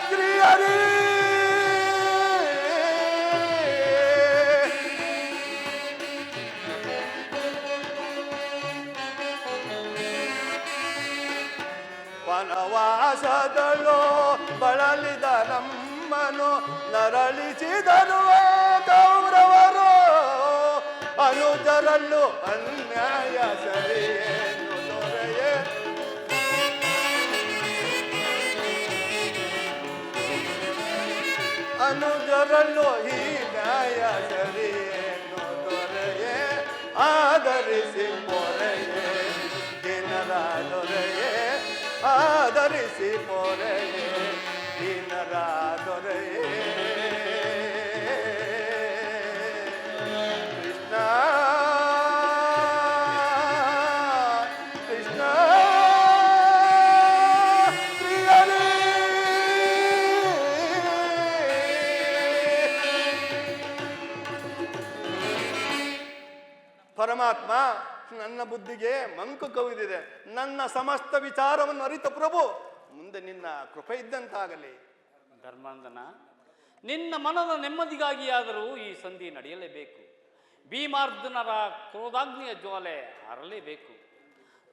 ಶ್ರೀಹರಿ ವನವಾಸದಲ್ಲೋ ಬಳಲಿದ ನಮ್ಮನು ನರಳಿಸಿದರು ಕೌರವರು ಅನುಜರಲ್ಲೂ ಅನ್ಯಾಯ ಸರಿಯೇನು ದೊರೆಯೇ ಅನುಜರಲ್ಲೂ ಈ ನ್ಯಾಯ ಸರಿಯೇನು ದೊರೆಯೇ ಆಧರಿಸಿ ಪೊರೆಯೇ ದಿನರ ದೊರೆಯೇ ಆಧರಿಸಿ ಪೊರೆಯೇ ದಿನರ ದೊರೆಯೇ ಕೃಷ್ಣ ಕೃಷ್ಣ ಶ್ರೀಹರಿ ಪರಮಾತ್ಮ ನನ್ನ ಬುದ್ಧಿಗೆ ಮಂಕು ಕವಿದಿದೆ. ನನ್ನ ಸಮಸ್ತ ವಿಚಾರವನ್ನು ಅರಿತ ಪ್ರಭು ಮುಂದೆ ನಿನ್ನ ಕೃಪೆ ಇದ್ದಂತಾಗಲಿ. ಧರ್ಮಾಂಧನ, ನಿನ್ನ ಮನದ ನೆಮ್ಮದಿಗಾಗಿಯಾದರೂ ಈ ಸಂಧಿ ನಡೆಯಲೇಬೇಕು. ಭೀಮಾರ್ಜುನರ ಕ್ರೋಧಾಗ್ನಿಯ ಜ್ವಾಲೆ ಹಾರಲೇಬೇಕು.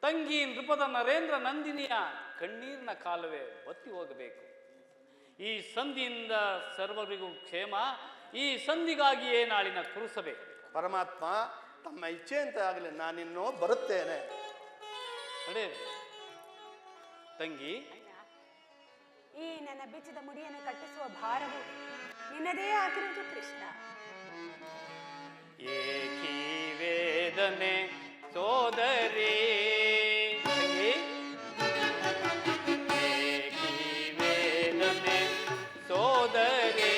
ತಂಗಿ ನೃಪದ ನರೇಂದ್ರ ನಂದಿನಿಯ ಕಣ್ಣೀರಿನ ಕಾಲುವೆ ಬತ್ತಿ ಹೋಗಬೇಕು. ಈ ಸಂಧಿಯಿಂದ ಸರ್ವರಿಗೂ ಕ್ಷೇಮ. ಈ ಸಂಧಿಗಾಗಿಯೇ ನಾಳಿನ ಕುರುಸಭೆ. ಪರಮಾತ್ಮ ತಮ್ಮ ಇಚ್ಛೆಯಂತೆ ಆಗಲಿ, ನಾನಿನ್ನೂ ಬರುತ್ತೇನೆ. ನಡೆ ತಂಗಿ. ಈ ನನ್ನ ಬಿಚ್ಚಿದ ಮುಡಿಯನ್ನು ಕಟ್ಟಿಸುವ ಭಾರವು ನಿನ್ನದೇ ಆಗಿರುವುದು ಕೃಷ್ಣ. ಏಕೀ ವೇದನೆ ಸೋದರಿ ತಂಗಿ. ಏಕೀ ವೇದನೆ ಸೋದರಿ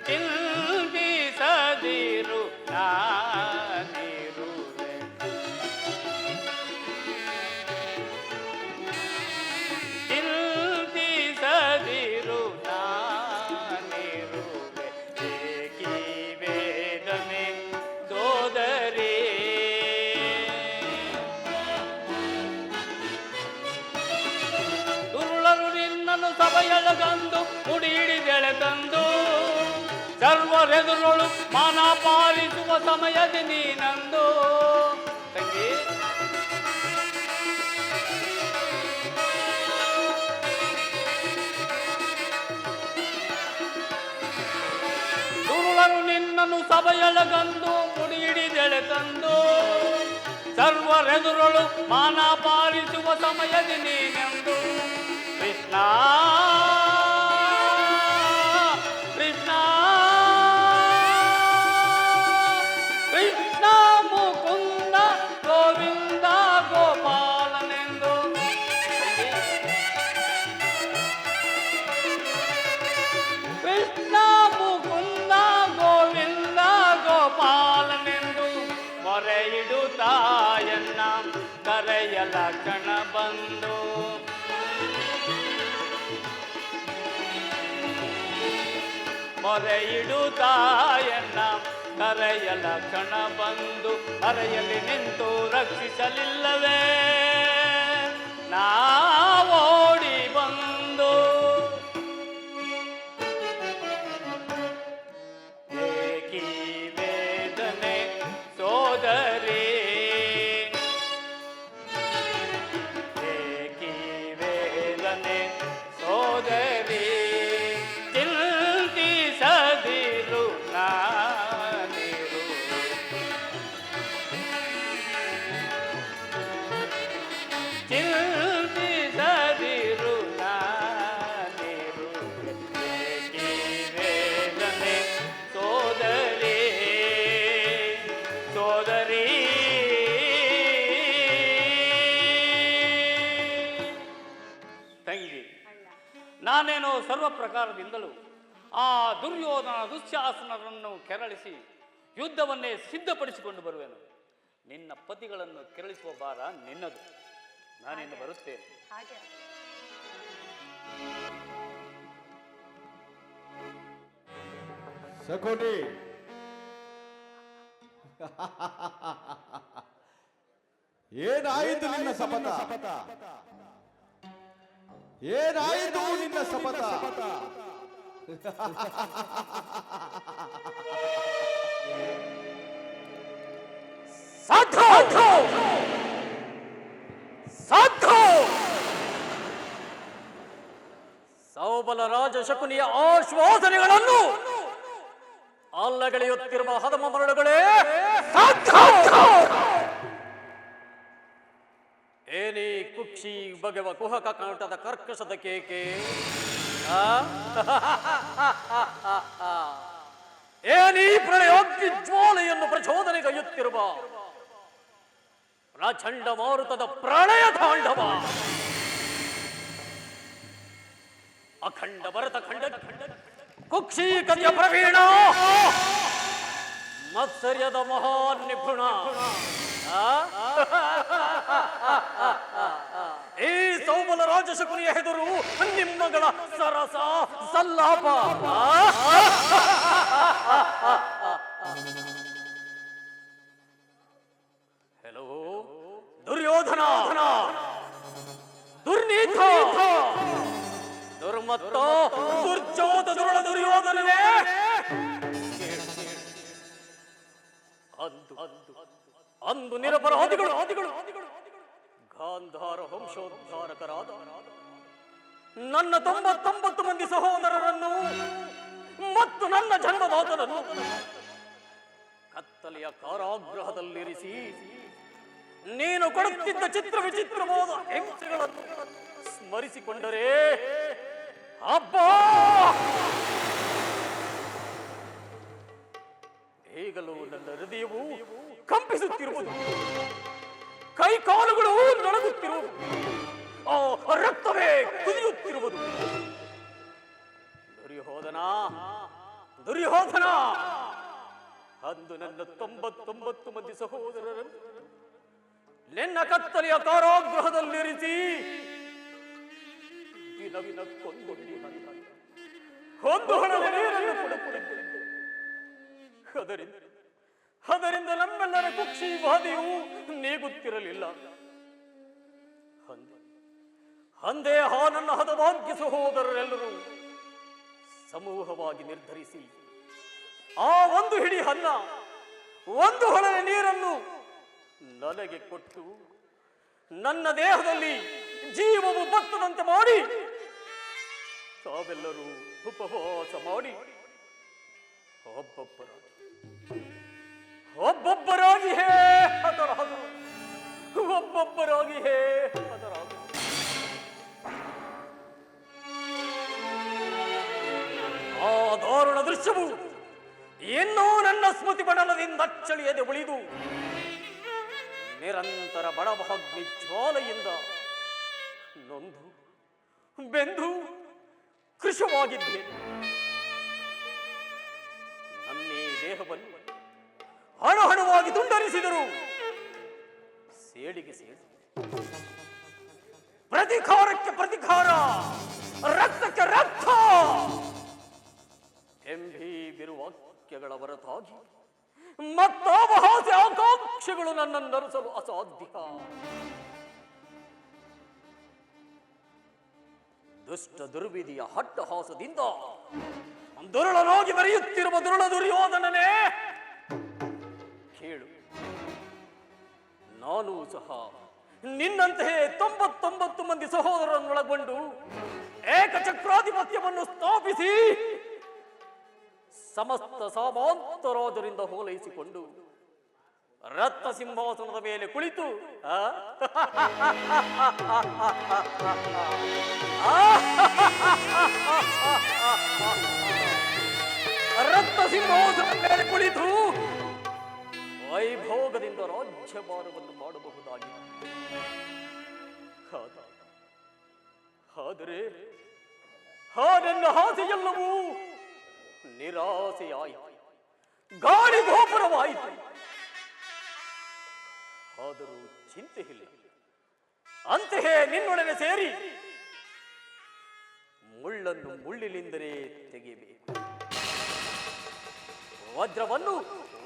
ಚಿಂತಿಸದಿರು ನಾನಿರುವೆ. ಚಿಂತಿಸದಿರು ನಾನಿರುವೆ. ಏಕೀ ವೇದನೆ ಸೋದರಿ. ದುರುಳರು ನಿನ್ನನ್ನು ಸಭೆಯೊಳಗಂದು ಮುಡಿ ಹಿಡಿದೆಳೆ ತಂದು ಸರ್ವರೆದುರಳು ಮಾನ ಪಾಲಿಸುವ ಸಮಯದ ನೀನಂದು ತಂಗಿ. ದುರುಳರು ನಿನ್ನನ್ನು ಸಭೆಯೊಳಗಂದು ಮುಡಿ ಹಿಡಿದೆಳೆ ತಂದು ಸರ್ವರೆದುರಳು ಮಾನ ಪಾಲಿಸುವ ಸಮಯದ ನೀನೆಂದು ಕೃಷ್ಣ ಕೃಷ್ಣ ಕೃಷ್ಣ ಮುಕುಂದ ಗೋವಿಂದ ಗೋಪಾಲನೆಂದು. ಕೃಷ್ಣ ಮುಕುಂದ ಗೋವಿಂದ ಗೋಪಾಲನೆಂದು ಮೊರೆಯಿಡುತ್ತಾಯನ್ನ ಕರೆಯಲ ಕಣ ಬಂದು. ಮೊರೆಯಿಡುತ್ತಾಯನ್ನ ಕರೆಯಲ ಕಣ ಬಂದು ಅರೆಯಲ್ಲಿ ನಿಂತು ರಕ್ಷಿಸಲಿಲ್ಲವೇ ನಾವೋಡಿ ಬಂದು. ಏಕೀ ವೇದನೆ ಸೋದರಿ. ಏಕೀ ವೇದನೆ ಸೋದರಿ ಚಿಂತಿಸದಿರು ನಾನಿರು. ಚಿಂತಿಸದಿರು ನಾನಿರು. ಏಕೀ ವೇದನೆ ಸೋದರಿ ಸೋದರಿ. ತಂಗಿ, ನಾನೇನೋ ಸರ್ವ ಪ್ರಕಾರದಿಂದಲೂ ಆ ದುರ್ಯೋಧನ ದುಶ್ಯಾಸನರನ್ನು ಕೆರಳಿಸಿ ಯುದ್ಧವನ್ನೇ ಸಿದ್ಧಪಡಿಸಿಕೊಂಡು ಬರುವೆನು. ನಿನ್ನ ಪತಿಗಳನ್ನು ಕೆರಳಿಸುವ ಭಾರ ನಿನ್ನದು. ನಾನಿನ್ನು ಬರುತ್ತೇನೆ. ಹಾಗೆ ಸಕೋಟಿ, ಏನಾಯಿತು ನಿನ್ನ ಶಪಥ? ಏನಾಯಿತು ನಿನ್ನ ಶಪಥ? ಸೌಬಲ ರಾಜ ಶಕುನಿಯ ಆಶ್ವಾಸನೆಗಳನ್ನು ಅಲ್ಲಗಳೆಯುತ್ತಿರುವ ಹದಮ ಮರಳುಗಳೇ, ಏನೇ ಕುಕ್ಷಿ ಬಗೆವ ಕುಹಕ ಕಾಂಟದ ಕರ್ಕಶದ ಕೇಕೆ, ಏನೀ ಪ್ರಳಯೋಗ್ನಿ ಜ್ವಾಲೆಯನ್ನು ಪ್ರಚೋದನೆಗೈಯುತ್ತಿರುವ ಪ್ರಚಂಡ ಮಾರುತದ ಪ್ರಳಯ ತಾಂಡವ, ಅಖಂಡ ಭರತ ಖಂಡ ಕುಕ್ಷೀಕತೆಯ ಪ್ರವೀಣ, ಮತ್ಸರ್ಯದ ಮಹಾನ್ ನಿಪುಣ, ಈ ಸೌಬಲ ರಾಜಶಕುನಿಯ ಹೆದರು ನಿಮ್ಮಗಳ ಸರಸ ಸಲ್ಲಾಪ. ಹೆಲೋ ದುರ್ಯೋಧನ, ದುರ್ನೀತ, ದುರ್ಮತ್ತ, ದುರ್ಜೋತ ದುರುಳ ದುರ್ಯೋಧನನೇ, ಅಂದು ನಿರಪರಾಧಿಗಳು ಗಾಂಧಾರ ವಂಶೋದ್ಧಾರಕರಾದ ನನ್ನ 99 ಮಂದಿ ಸಹೋದರರನ್ನು ಮತ್ತು ನನ್ನ ಜನ್ಮದಾತನನ್ನು ಕತ್ತಲೆಯ ಕಾರಾಗೃಹದಲ್ಲಿರಿಸಿ ನೀನು ಕೊಡುತ್ತಿದ್ದ ಚಿತ್ರ ವಿಚಿತ್ರವಾದ ಹಿಂಸೆಗಳನ್ನು ಸ್ಮರಿಸಿಕೊಂಡರೆ ಅಬ್ಬಾ, ಈಗಲೂ ನನ್ನ ಹೃದಯವು ಕಂಪಿಸುತ್ತಿರುವುದು, ಕೈ ಕಾಲುಗಳು ನಡುಗುತ್ತಿರುವುದು, ರಕ್ತವೇ ಕುದಿಯುತ್ತಿರುವುದು. ದುರ್ಯೋಧನ, ಅಂದು ನನ್ನ 99 ಮಂದಿ ಸಹೋದರರನ್ನು ನಿನ್ನ ಕತ್ತಲೆಯ ಕಾರಾಗೃಹದಲ್ಲಿರಿಸಿ ದಿನವಿನ ಒಂದು ಹಣದ ನೀರನ್ನು ಕೊಡುತ್ತಿದ್ದೆ. ಅದರಿಂದ ನಮ್ಮೆಲ್ಲರ ಕುಕ್ಷಿ ಬಾಧೆಯು ನೀಗುತ್ತಿರಲಿಲ್ಲ. ಅಂದೇ ನನ್ನ ಹದಭಾಗ್ಯ ಸಹೋದರರೆಲ್ಲರೂ ಸಮೂಹವಾಗಿ ನಿರ್ಧರಿಸಿ ಆ ಒಂದು ಹಿಡಿ ಅನ್ನ, ಒಂದು ಹೊಳೆಯ ನೀರನ್ನು ನನಗೆ ಕೊಟ್ಟು ನನ್ನ ದೇಹದಲ್ಲಿ ಜೀವವು ಬತ್ತದಂತೆ ಮಾಡಿ ತಾವೆಲ್ಲರೂ ಉಪವಾಸ ಮಾಡಿ ಒಬ್ಬೊಬ್ಬರಾಗಿ ಹೇ ಹತರಾದರು, ಒಬ್ಬೊಬ್ಬರಾಗಿ ಹೇ ಹತರಾದರು. ಆ ದಾರುಣ ದೃಶ್ಯವು ಇನ್ನೂ ನನ್ನ ಸ್ಮೃತಿ ಪಟಲದಿಂದ ಅಚ್ಚಳಿಯದೆ ಉಳಿದು ನಿರಂತರ ಬಡಭಾಗ್ನಿ ಜ್ವಾಲೆಯಿಂದ ನೊಂದು ಬೆಂದು ಕೃಶವಾಗಿದ್ದೇನೆ. ನನ್ನೇ ದೇಹವನ್ನು ಹಣಹಣವಾಗಿ ತುಂಡರಿಸಿದರು ಸೇಡಿಗೆ ಸೇರಿ, ಪ್ರತಿಕಾರಕ್ಕೆ ಪ್ರತಿಕಾರ, ರಕ್ತಕ್ಕೆ ರಕ್ತ ಎಂಬೀ ಬಿರುವಾಕ್ಯಗಳ ಹೊರತಾಗಿ ಮತ್ತಾವಹಾಸ್ಯ ಆಕಾಂಕ್ಷೆಗಳು ನನ್ನನ್ನು ನರಿಸಲು ಅಸಾಧ್ಯ. ದುಷ್ಟ ದುರ್ವಿಧಿಯ ಹಟ್ಟಹಾಸದಿಂದ ದುರುಳನಾಗಿ ಬರೆಯುತ್ತಿರುವ ದುರುಳ ದುರ್ಯೋಧನನೇ ಕೇಳು, ನಾನು ಸಹ ನಿನ್ನಂತೆಯೇ 99 ಮಂದಿ ಸಹೋದರರನ್ನೊಳಗೊಂಡು ಏಕಚಕ್ರಾಧಿಪತ್ಯವನ್ನು ಸ್ಥಾಪಿಸಿ ಸಮಸ್ತ ಸಾಮಾಂತರಾದರಿಂದ ಹೋಲೈಸಿಕೊಂಡು ರತ್ನ ಸಿಂಹಾಸನದ ಮೇಲೆ ಕುಳಿತು ರತ್ನ ಸಿಂಹಾಸನದ ಮೇಲೆ ಕುಳಿತು ವೈಭೋಗದಿಂದ ರಾಜ್ಯಭಾರವನ್ನು ಮಾಡಬಹುದಾಗಿದೆ. ಆದರೆ ನನ್ನ ಆಸೆಯೆಲ್ಲವೂ ನಿರಾಸೆಯಾಯಿತು, ಗಾಳಿ ಗೋಪುರವಾಯಿತು. ಆದರೂ ಚಿಂತೆ ಇಲ್ಲ. ಅಂತೆಯೇ ನಿನ್ನೊಡನೆ ಸೇರಿ ಮುಳ್ಳನ್ನು ಮುಳ್ಳಿನಿಂದಲೇ ತೆಗೆಯಬೇಕು, ವಜ್ರವನ್ನು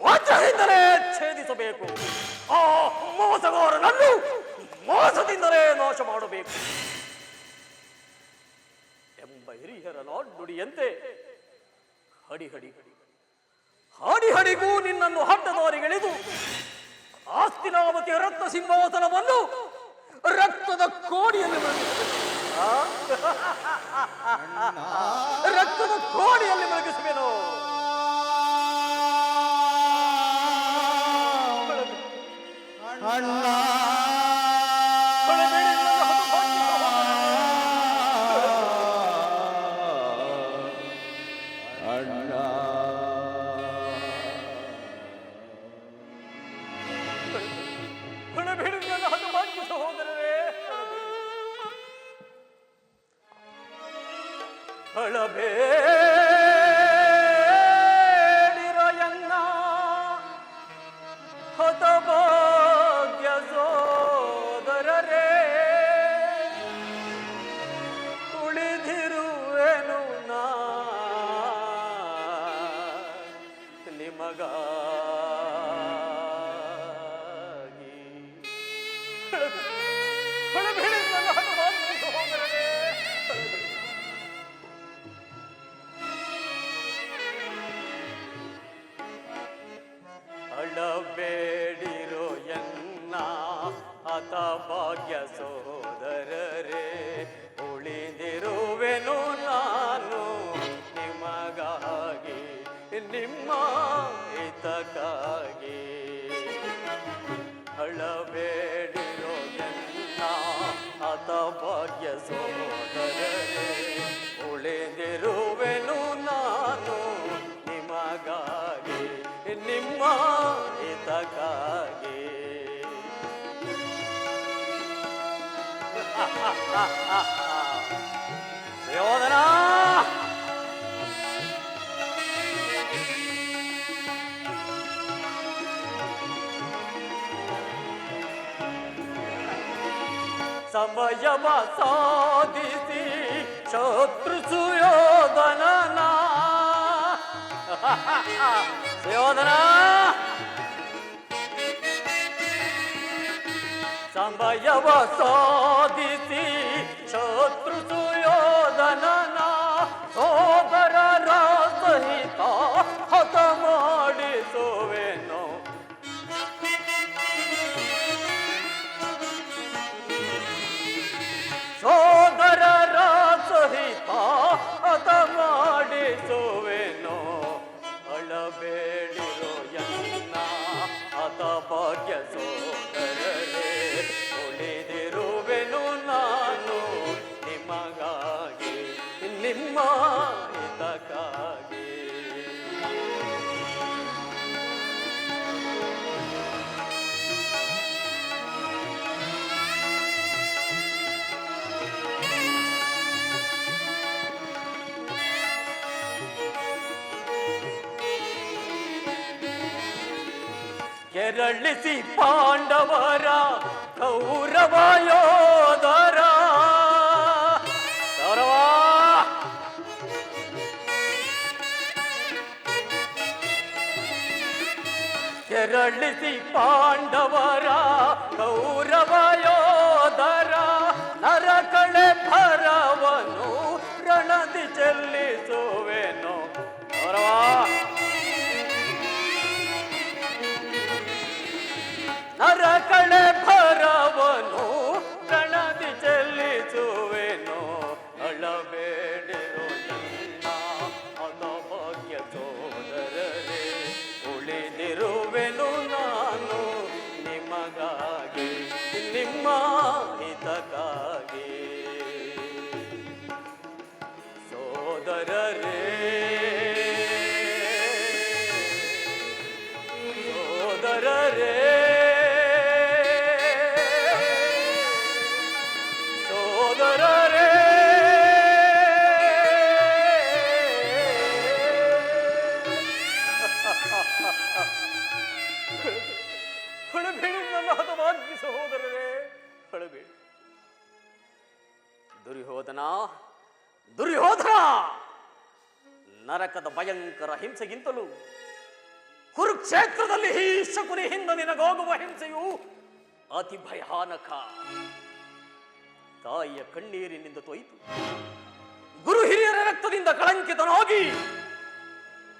ವಜ್ರದಿಂದಲೇ ಛೇದಿಸಬೇಕು, ಆ ಮೋಸಗಾರನನ್ನು ಮೋಸದಿಂದಲೇ ನಾಶ ಮಾಡಬೇಕು ಎಂಬ ಹಿರಿಯರ ನಾಣ್ಣುಡಿಯಂತೆ ಹಡಿಹಡಿಗೂ ನಿನ್ನನ್ನು ಹಟ್ಟದಾರಿಗೆಳೆದು ಆಸ್ತಿನಾವತಿಯ ರಕ್ತ ಸಿಂಹಾಸನವನ್ನು ರಕ್ತದ ಕೋಡಿಯಲ್ಲಿ ರಕ್ತದ ಕೋಡಿಯಲ್ಲಿ ಬೆಳಗಿಸುವೆನು. ಅಣ್ಣ ಹಳಬೇಡಿರಯನ್ನ ಹತಭಾಗ್ಯ ಸೋದರರೇ, ಉಳಿದಿರುವೆನು ನಾ ನಿಮಗಾಗಿ. ಹಳಬೇಡಿ ನನ್ನ ಹತಭಾಗ್ಯ ಸಹೋದರರೇ, ಅಳಬೇಡಿರೋ ಎನ್ನ ಹತಭಾಗ್ಯ ಸೋದರರೇ, ಉಳಿದಿರುವೆನು ನಾನು ನಿಮಗಾಗಿ ನಿಮ್ಮ ಹಿತಕ್ಕಾಗಿ. ಅಳಬೇಡಿರೋ ಎನ್ನ ಹತಭಾಗ್ಯ ಸೋದರರೇ, ಉಳಿದಿರುವೆನು ನಾನು ನಿಮಗಾಗಿ ನಿಮ್ಮ ಹಿತಕ್ಕಾಗಿ. ಯೋಧನ ಸಮಯವ ಸಾಧಿಸಿ ಶತ್ರು ಸುಯೋಧನನ ಯೋಧನ ಸಮಯವ ಸಾಧಿಸಿ ಶತ್ರು ಸುಯೋಧನನ ಸೋದರರ ಸಹಿತ ಹತ ಮಾಡಿಸುವೆನು. ಸೋದರರ ಸಹಿತ ಹತ ಮಾಡಿಸುವೆನು. ಅಳಬೇಡಿರೋ ಎನ್ನ ಹತಭಾಗ್ಯ ಸೋದರರೇ, ಉಳಿದಿರುವೆನು ನಾನು ನಿಮಗಾಗಿ ನಿಮ್ಮ ಹಿತಕ್ಕಾಗಿ. ಕೆರಳಿಸಿ ಪಾಂಡವರ ಕೌರವ ಯೋಧರ ಕೆರಳಿಸಿ ಪಾಂಡವರ ಕೌರವ ಯೋಧರ ನರಕಳೆ ಭರವನು ರಣದಿ ಚೆಲ್ಲಿಸುವೆನು. ನರಕಳೆ ಭರವನು ರಣದಿ ಚೆಲ್ಲಿಸುವೆನು. ಅಳಬೇಡಿರೋ ಎನ್ನ ಹತಭಾಗ್ಯ ಸೋದರರೇ, ಉಳಿದಿರುವೆನು ನಾನು ನಿಮಗಾಗಿ ನಿಮ್ಮ ಹಿತಕ್ಕಾಗಿ. ಸೋದರರೇ ಸೋದರರೇ ಸೋದರರೇ ಹೊಳಬೇಡಿ ನನ್ನ ಹತಭಾಗ್ಯ ದುರ್ಯೋಧನ, ನರಕದ ಭಯಂಕರ ಹಿಂಸೆಗಿಂತಲೂ ಕುರುಕ್ಷೇತ್ರದಲ್ಲಿ ಈ ಶಕುನಿಯಿಂದ ನಿನಗೋಗುವ ಹಿಂಸೆಯು ಅತಿ ಭಯಾನಕ. ತಾಯಿಯ ಕಣ್ಣೀರಿನಿಂದ ತೊಯ್ತು, ಗುರು ಹಿರಿಯರ ರಕ್ತದಿಂದ ಕಳಂಕಿತನಾಗಿ,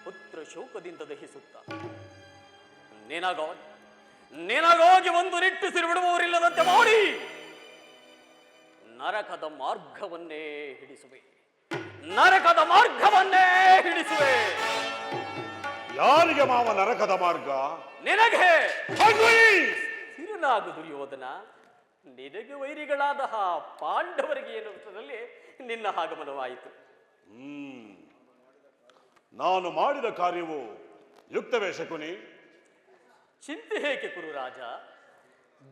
ಪುತ್ರ ಶೋಕದಿಂದ ದಹಿಸುತ್ತ ನಿನಗಾಗಿ ಒಂದು ನಿಟ್ಟುಸಿರು ಬಿಡುವವರಿಲ್ಲದಂತೆ ಮಾಡಿ ನರಕದ ಮಾರ್ಗವನ್ನೇ ಹಿಡಿಸುವೆ. ಯಾರಿಗೆ ಮಾವ ನರಕದ ಮಾರ್ಗ? ನಿನಗೆ. ಸಿರುನಾಗು ದುರ್ಯೋಧನ, ನಿನಗೆ ವೈರಿಗಳಾದ ಪಾಂಡವರಿಗೆ ಎನ್ನುವುದರಲ್ಲಿ ನಿನ್ನ ಆಗಮನವಾಯಿತು. ನಾನು ಮಾಡಿದ ಕಾರ್ಯವು ಯುಕ್ತವೇ ಶಕುನಿ? ಚಿಂತೆ ಏಕೆ ಕುರುರಾಜ?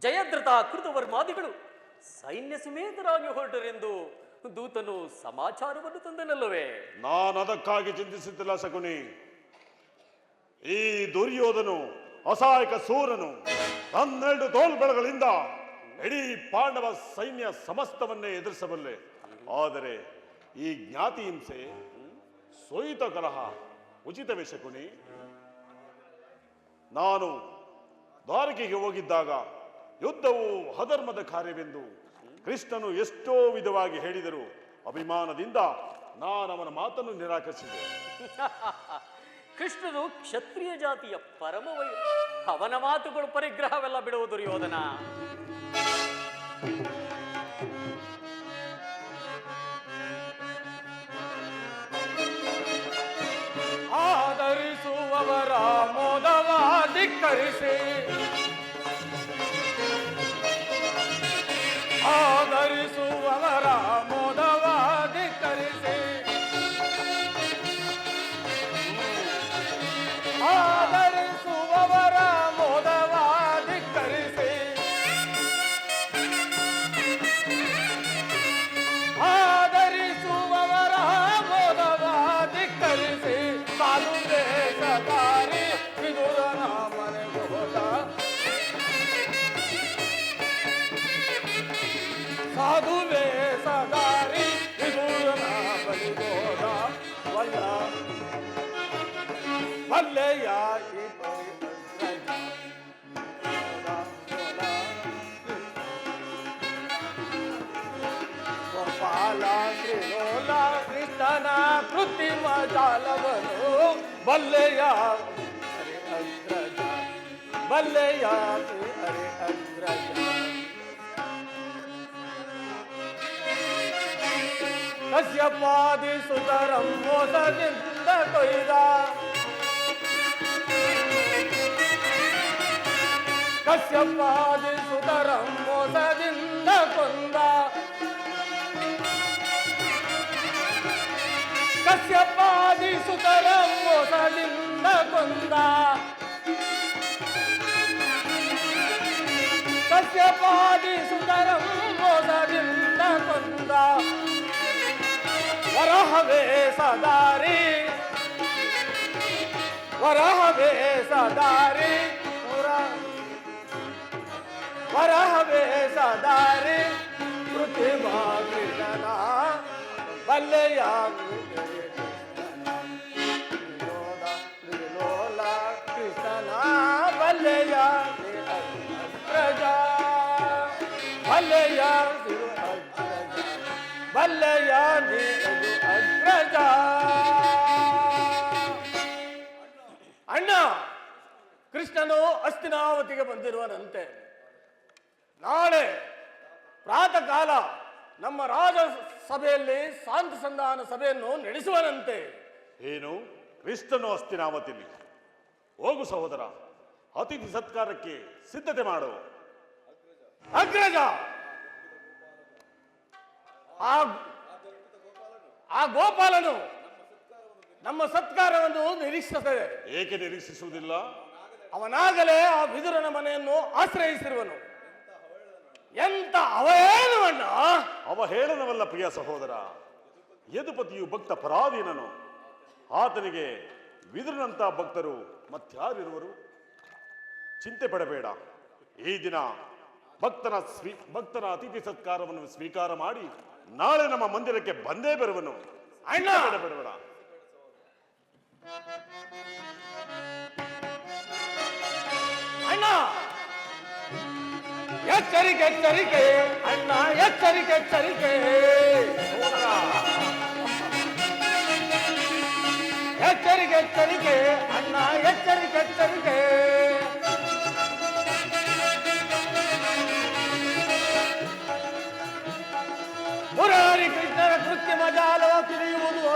ಜಯದ್ರಥ ಕೃತವರ್ಮಾದಿಗಳು ಸೈನ್ಯ ಸಮೇತರಾಗಿ ಹೊರಟರೆಂದು ದೂತನು ಸಮಾಚಾರವನ್ನು ತಂದನಲ್ಲವೇ? ನಾನು ಅದಕ್ಕಾಗಿ ಚಿಂತಿಸುತ್ತಿಲ್ಲ ಶಕುನಿ. ಈ ದುರ್ಯೋಧನು ಅಸಹಾಯಕ ಸೂರನು 12 ತೋಳ್ಬಳಗಳಿಂದ ಇಡೀ ಪಾಂಡವ ಸೈನ್ಯ ಸಮಸ್ತವನ್ನೇ ಎದುರಿಸಬಲ್ಲೆ. ಆದರೆ ಈ ಜ್ಞಾತಿ ಹಿಂಸೆ, ಸೋಯಿತ ಕಲಹ ಉಚಿತವೇ ಶಕುನಿ? ನಾನು ದ್ವಾರಕೆಗೆ ಹೋಗಿದ್ದಾಗ ಯುದ್ಧವು ಅಧರ್ಮದ ಕಾರ್ಯವೆಂದು ಕೃಷ್ಣನು ಎಷ್ಟೋ ವಿಧವಾಗಿ ಹೇಳಿದರು. ಅಭಿಮಾನದಿಂದ ನಾನು ಅವನ ಮಾತನ್ನು ನಿರಾಕರಿಸಿದೆ. ಕೃಷ್ಣನು ಕ್ಷತ್ರಿಯ ಜಾತಿಯ ಪರಮವೈ, ಅವನ ಮಾತುಗಳು ಪರಿಗ್ರಹವೆಲ್ಲ ಬಿಡುವ ದುರ್ಯೋಧನ. ಆದರಿಸುವವರ ಮೋದವ ಧಿಕ್ಕರಿಸಿ, ಆದರಿಸುವವರ ಮೋದವ ಧಿಕ್ಕರಿಸಿ, ಆದರಿಸುವವರ ಮೋದವ ಧಿಕ್ಕರಿಸಿ, ಆದರಿಸುವವರ ಮೋದವ ಧಿಕ್ಕರಿಸಿ, ಸಾಧು ವೇಷಧಾರಿ ವಿದುರನ ಮನೆಗೆ ಹೋದ, ಸಾಧು ವೇಷಧಾರಿ ವಿದುರನ ಬಳಿಗೆ ಹೋದ. ವಲ್ಲೆಯ ಈ ಗೋಪಾಲ ಶ್ರೀಲೋಲ ಕೃಷ್ಣನ ಕೃತ್ರಿಮ ಜಾಲವನು ಬಲ್ಲೆಯ ಹರಿ ಅಗ್ರಜ, ಬಲ್ಲೆಯ ಹರಿ ಅಗ್ರಜ. ಕಶ್ಯಪಾದಿ ಸುತರಂ ಮೋಸದಿಂದ ಕೊಯ್ದ, ಕಶ್ಯಪಾದಿ ಸುತರಂ ಮೋಸದಿಂದ ಕೊಂದ, ಕಶ್ಯಪಾದಿ ಸುತರಂ ಮೋಸದಿಂದ ಕೊಂದ, ಕಶ್ಯಪಾದಿ ಸುತರಂ ಮೋಸದಿಂದ ಕೊಂದ. ವರಹವೇ ಸದಾರಿ, ವರಹವೇ ಸದಾರಿ, ವರಹವೇ ಸದಾರಿ ಕೃತಿಮಾ ಕೃಷ್ಣನ ಬಲ್ಲೆಯ ವಿಲೋಲ ಕೃಷ್ಣನ ಬಲ್ಲೆಯ ಅಗ್ರಜ, ಬಲ್ಲೆಯ ಅಗ್ರಜ, ಬಲ್ಲೆಯ ಅಗ್ರಜ. ಅಣ್ಣ, ಕೃಷ್ಣನು ಹಸ್ತಿನಾವತಿಗೆ ಬಂದಿರುವನಂತೆ. ನಾಳೆ ಪ್ರಾತಃ ಕಾಲ ನಮ್ಮ ರಾಜ ಸಭೆಯಲ್ಲಿ ಶಾಂತಿ ಸಂಧಾನ ಸಭೆಯನ್ನು ನಡೆಸುವನಂತೆ. ಏನು? ಕೃಷ್ಣನು ಹಸ್ತಿನಾವತಿಲಿ? ಹೋಗು ಸಹೋದರ, ಅತಿಥಿ ಸತ್ಕಾರಕ್ಕೆ ಸಿದ್ಧತೆ ಮಾಡು. ಅಗ್ರಜ, ಆ ಗೋಪಾಲನು ನಮ್ಮ ಸತ್ಕಾರವನ್ನು ನಿರೀಕ್ಷಿಸುತ್ತದೆ. ಏಕೆ ನಿರೀಕ್ಷಿಸುವುದಿಲ್ಲ? ಅವನಾಗಲೇ ಆ ವಿದುರನ ಮನೆಯನ್ನು ಆಶ್ರಯಿಸಿರುವನು. ಎಂತ ಅವಹೇಳನವಣ್ಣ! ಅವಹೇಳನವಲ್ಲ ಪ್ರಿಯ ಸಹೋದರ. ಯದುಪತಿಯು ಭಕ್ತ ಪರಾಧೀನನು. ಆತನಿಗೆ ವಿದುರನಂತ ಭಕ್ತರು ಮತ್ಯಾರಿರುವರು? ಚಿಂತೆ ಪಡಬೇಡ. ಈ ದಿನ ಭಕ್ತನ ಅತಿಥಿ ಸತ್ಕಾರವನ್ನು ಸ್ವೀಕಾರ ಮಾಡಿ ನಾಳೆ ನಮ್ಮ ಮಂದಿರಕ್ಕೆ ಬಂದೇ ಬರುವನು. ಅಣ್ಣ! ಬೇಡ ಬೇಡ ಬೇಡ. ಅಣ್ಣ, ಎಚ್ಚರಿಕೆ ಎಚ್ಚರಿಕೆ ಅಣ್ಣ, ಎಚ್ಚರಿಕೆ ಎಚ್ಚರಿಕೆ, ಎಚ್ಚರಿಕೆ ಎಚ್ಚರಿಕೆ ಅಣ್ಣ, ಎಚ್ಚರಿಕೆ ಎಚ್ಚರಿಕೆ. ಮುರಾರಿ ಕೃಷ್ಣರ ಕೃತ್ರಿಮ ಜಾಲವ ತಿಳಿಯುವುದು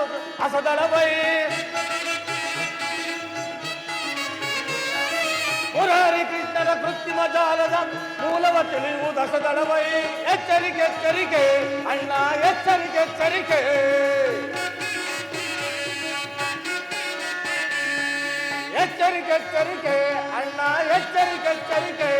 ಅಸದಳವೈ. ಮುರಾರಿ ಕೃಷ್ಣರ ಕೃತ್ರಿಮ ಜಾಲದ ಮೂಲವ ತಿಳಿಯುವುದು ಅಸದಳವೈ. ಎಚ್ಚರಿಕೆ ಎಚ್ಚರಿಕೆ ಅಣ್ಣ, ಎಚ್ಚರಿಕೆ ಎಚ್ಚರಿಕೆ. ಎಚ್ಚರಿಕೆ ಎಚ್ಚರಿಕೆ ಅಣ್ಣ, ಎಚ್ಚರಿಕೆ ಎಚ್ಚರಿಕೆ.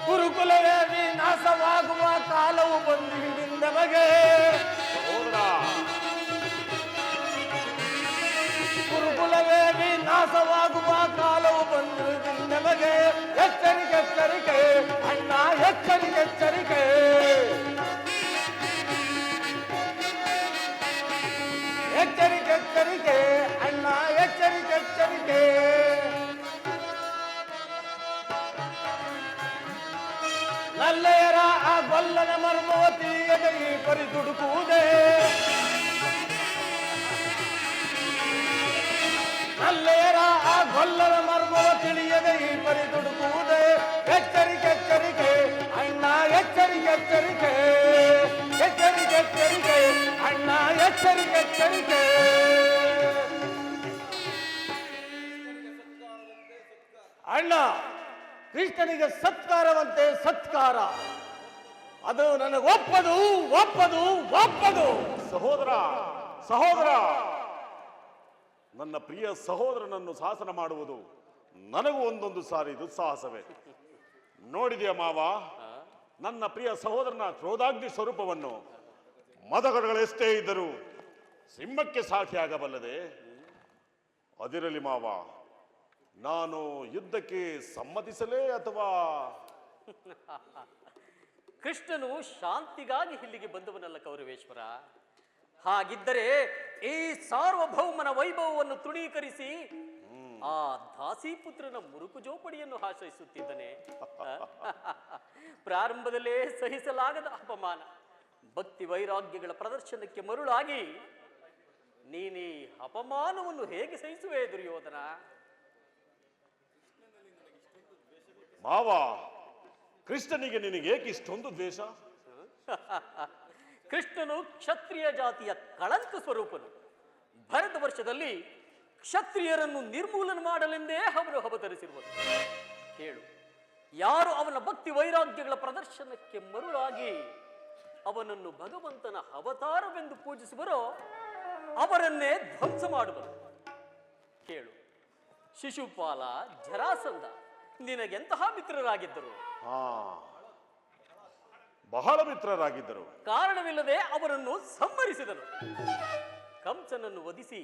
ಗುರುಕುಲವೇ ವಿನಾಶವಾಗುವ ಕಾಲವು ಬಂದಿದೆ. ಸಹೋದರ, ಗುರುಕುಲವೇ ವಿನಾಶವಾಗುವ ಕಾಲವು ಬಂದಿದೆ ನಮಗೆ. ಎಚ್ಚರಿಕೆ ಎಚ್ಚರಿಕೆ ಅಣ್ಣ, ಎಚ್ಚರಿಕೆ ಎಚ್ಚರಿಕೆ. ಎಚ್ಚರಿಕೆ ಎಚ್ಚರಿಕೆ ಅಣ್ಣ, ಎಚ್ಚರಿಕೆ ಎಚ್ಚರಿಕೆ. ನಲ್ಲೆಯರ ಆ ಗೊಲ್ಲನ ಮರ್ಮವ ತಿಳಿಯದೆ ಈ ಪರಿ ದುಡುಕುವುದೇ. ನಲ್ಲೆಯರ ಆ ಗೊಲ್ಲನ ಮರ್ಮವ ತಿಳಿಯದೆ ಈ ಪರಿ ದುಡುಕುವುದೇ. ಎಚ್ಚರಿಕೆ ಎಚ್ಚರಿಕೆ ಅಣ್ಣ, ಎಚ್ಚರಿಕೆ ಎಚ್ಚರಿಕೆ. ಎಚ್ಚರಿಕೆ ಎಚ್ಚರಿಕೆ ಅಣ್ಣ, ಎಚ್ಚರಿಕೆ ಎಚ್ಚರಿಕೆ. ಅಣ್ಣ, ಕೃಷ್ಣನಿಗೆ ಸತ್ಕಾರವಂತೆ ಸತ್ಕಾರ, ಅದು ನನಗೆ ಒಪ್ಪದು ಒಪ್ಪದು ಒಪ್ಪದು. ಸಹೋದರ, ಸಹೋದರ, ನನ್ನ ಪ್ರಿಯ ಸಹೋದರನನ್ನು ಶಾಸನ ಮಾಡುವುದು ನನಗೂ ಒಂದೊಂದು ಸಾರಿ ದುಸ್ಸಾಹಸವೇ. ನೋಡಿದೆಯ ಮಾವ, ನನ್ನ ಪ್ರಿಯ ಸಹೋದರನ ಕ್ರೋಧಾಗ್ನಿ ಸ್ವರೂಪವನ್ನು. ಮದಗಡಗಳೆಷ್ಟೇ ಇದ್ದರೂ ಸಿಂಹಕ್ಕೆ ಸಾಕ್ಷಿಯಾಗಬಲ್ಲದೆ. ಅದಿರಲಿ ಮಾವ, ನಾನು ಯುದ್ಧಕ್ಕೆ ಸಮ್ಮತಿಸಲೇ ಅಥವಾ? ಕೃಷ್ಣನು ಶಾಂತಿಗಾಗಿ ಇಲ್ಲಿಗೆ ಬಂದವನಲ್ಲ ಕೌರವೇಶ್ವರ. ಹಾಗಿದ್ದರೆ ಈ ಸಾರ್ವಭೌಮನ ವೈಭವವನ್ನು ತೃಣೀಕರಿಸಿ ಆ ದಾಸಿಪುತ್ರನ ಮುರುಕು ಜೋಪಡಿಯನ್ನು ಆಶ್ರಯಿಸುತ್ತಿದ್ದನೆ. ಪ್ರಾರಂಭದಲ್ಲೇ ಸಹಿಸಲಾಗದ ಅಪಮಾನ, ಭಕ್ತಿ ವೈರಾಗ್ಯಗಳ ಪ್ರದರ್ಶನಕ್ಕೆ ಮರುಳಾಗಿ ನೀನೀ ಅಪಮಾನವನ್ನು ಹೇಗೆ ಸಹಿಸುವೆ ದುರ್ಯೋಧನ? ಮಾವ, ಕೃಷ್ಣನಿಗೆ ನಿನಗೆ ಏಕೆ ಇಷ್ಟೊಂದು ದ್ವೇಷ? ಕೃಷ್ಣನು ಕ್ಷತ್ರಿಯ ಜಾತಿಯ ಕಳಂಕ ಸ್ವರೂಪನು. ಭರತ ವರ್ಷದಲ್ಲಿ ಕ್ಷತ್ರಿಯರನ್ನು ನಿರ್ಮೂಲನ ಮಾಡಲೆಂದೇ ಅವನು ಅವತರಿಸಿರುವುದು. ಕೇಳು, ಯಾರು ಅವನ ಭಕ್ತಿ ವೈರಾಗ್ಯಗಳ ಪ್ರದರ್ಶನಕ್ಕೆ ಮರುಳಾಗಿ ಅವನನ್ನು ಭಗವಂತನ ಅವತಾರವೆಂದು ಪೂಜಿಸುವರೋ ಅವರನ್ನೇ ಧ್ವಂಸ ಮಾಡುವರು. ಕೇಳು, ಶಿಶುಪಾಲ, ಜರಾಸಂಧ ನಿನಗೆಂತಹ ಮಿತ್ರರಾಗಿದ್ದರು? ಬಹಳ ಮಿತ್ರರಾಗಿದ್ದರು. ಕಾರಣವಿಲ್ಲದೆ ಅವರನ್ನು ಸಂಹರಿಸಿದನು. ಕಂಸನನ್ನು ವಧಿಸಿ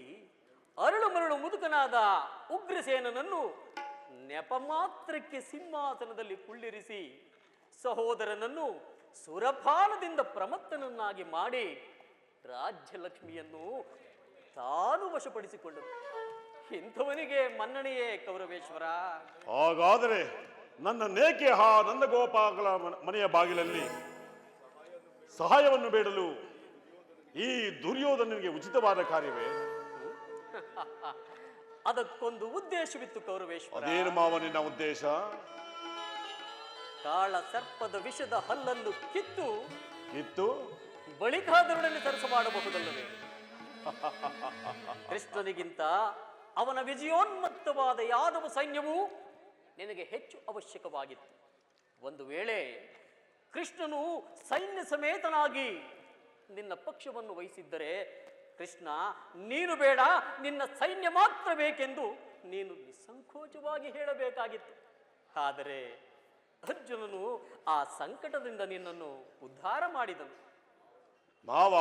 ಅರಳು ಮರಳು ಮುದುಕನಾದ ಉಗ್ರಸೇನನನ್ನು ನೆಪ ಮಾತ್ರಕ್ಕೆ ಸಿಂಹಾಸನದಲ್ಲಿ ಕುಳ್ಳಿರಿಸಿ ಸಹೋದರನನ್ನು ಸುರಪಾನದಿಂದ ಪ್ರಮತ್ತನನ್ನಾಗಿ ಮಾಡಿ ರಾಜ್ಯಲಕ್ಷ್ಮಿಯನ್ನು ತಾನು ವಶಪಡಿಸಿಕೊಂಡನು. ಇಂಥವನಿಗೆ ಮನ್ನಣೆಯೇ ಕೌರವೇಶ್ವರ? ಹಾಗಾದರೆ ನನ್ನ ನೇಕೆ ನನ್ನ ಗೋಪಾಗಳ ಮನೆಯ ಬಾಗಿಲಲ್ಲಿ ಸಹಾಯವನ್ನು ಬೇಡಲು ಈ ದುರ್ಯೋಧನನಿಗೆ ಉಚಿತವಾದ ಕಾರ್ಯವೇ? ಅದಕ್ಕೊಂದು ಉದ್ದೇಶವಿತ್ತು ಕೌರವೇಶ್ವರ. ಅದೇನು ಮಾವ ನಿನ್ನ ಉದ್ದೇಶ? ಕಾಳ ಸರ್ಪದ ವಿಷದ ಹಲ್ಲನ್ನು ಕಿತ್ತು ಬಳಿಕಾದರೊಡನೆ ಸರಸ ಮಾಡಬಹುದಲ್ಲವೇ? ಕೃಷ್ಣನಿಗಿಂತ ಅವನ ವಿಜಯೋನ್ಮತ್ತವಾದ ಯಾದವ ಸೈನ್ಯವು ನಿನಗೆ ಹೆಚ್ಚು ಅವಶ್ಯಕವಾಗಿತ್ತು. ಒಂದು ವೇಳೆ ಕೃಷ್ಣನು ಸೈನ್ಯ ಸಮೇತನಾಗಿ ನಿನ್ನ ಪಕ್ಷವನ್ನು ವಹಿಸಿದ್ದರೆ ಕೃಷ್ಣ, ನೀನು ಬೇಡ, ನಿನ್ನ ಸೈನ್ಯ ಮಾತ್ರ ಬೇಕೆಂದು ನೀನು ನಿಸ್ಸಂಕೋಚವಾಗಿ ಹೇಳಬೇಕಾಗಿತ್ತು. ಆದರೆ ಅರ್ಜುನನು ಆ ಸಂಕಟದಿಂದ ನಿನ್ನನ್ನು ಉದ್ಧಾರ ಮಾಡಿದನು. ಮಾವ,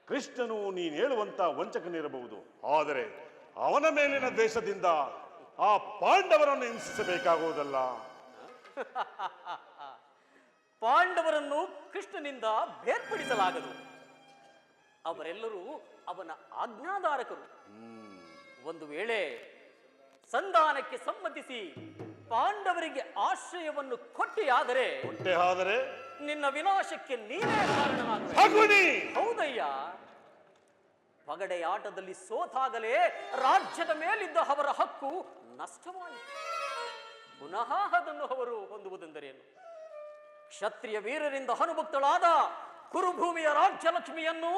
ಕೃಷ್ಣನು ನೀನು ಹೇಳುವಂತ ವಂಚಕನಿರಬಹುದು, ಆದರೆ ಅವನ ಮೇಲಿನ ದ್ವೇಷದಿಂದ ಆ ಪಾಂಡವರನ್ನು ಹಿಂಸಿಸಬೇಕಾಗುವುದಲ್ಲ. ಪಾಂಡವರನ್ನು ಕೃಷ್ಣನಿಂದ ಬೇರ್ಪಡಿಸಲಾಗದು. ಅವರೆಲ್ಲರೂ ಅವನ ಆಜ್ಞಾಧಾರಕರು. ಒಂದು ವೇಳೆ ಸಂಧಾನಕ್ಕೆ ಸಮ್ಮತಿಸಿ ಪಾಂಡವರಿಗೆ ಆಶ್ರಯವನ್ನು ಕೊಟ್ಟೆಯಾದರೆ ನಿನ್ನ ವಿನಾಶಕ್ಕೆ ನೀನೇ ಕಾರಣನಾಗುವೆ. ಹೌದಯ್ಯ, ಪಗಡೆಯಾಟದಲ್ಲಿ ಸೋತಾಗಲೇ ರಾಜ್ಯದ ಮೇಲಿದ್ದ ಅವರ ಹಕ್ಕು ನಷ್ಟವಾಯಿತು. ಪುನಃ ಅದನ್ನು ಅವರು ಹೊಂದುವುದೆಂದರೇನು? ಕ್ಷತ್ರಿಯ ವೀರರಿಂದ ಹನುಭಕ್ತಳಾದ ಕುರುಭೂಮಿಯ ರಾಜ್ಯಲಕ್ಷ್ಮಿಯನ್ನು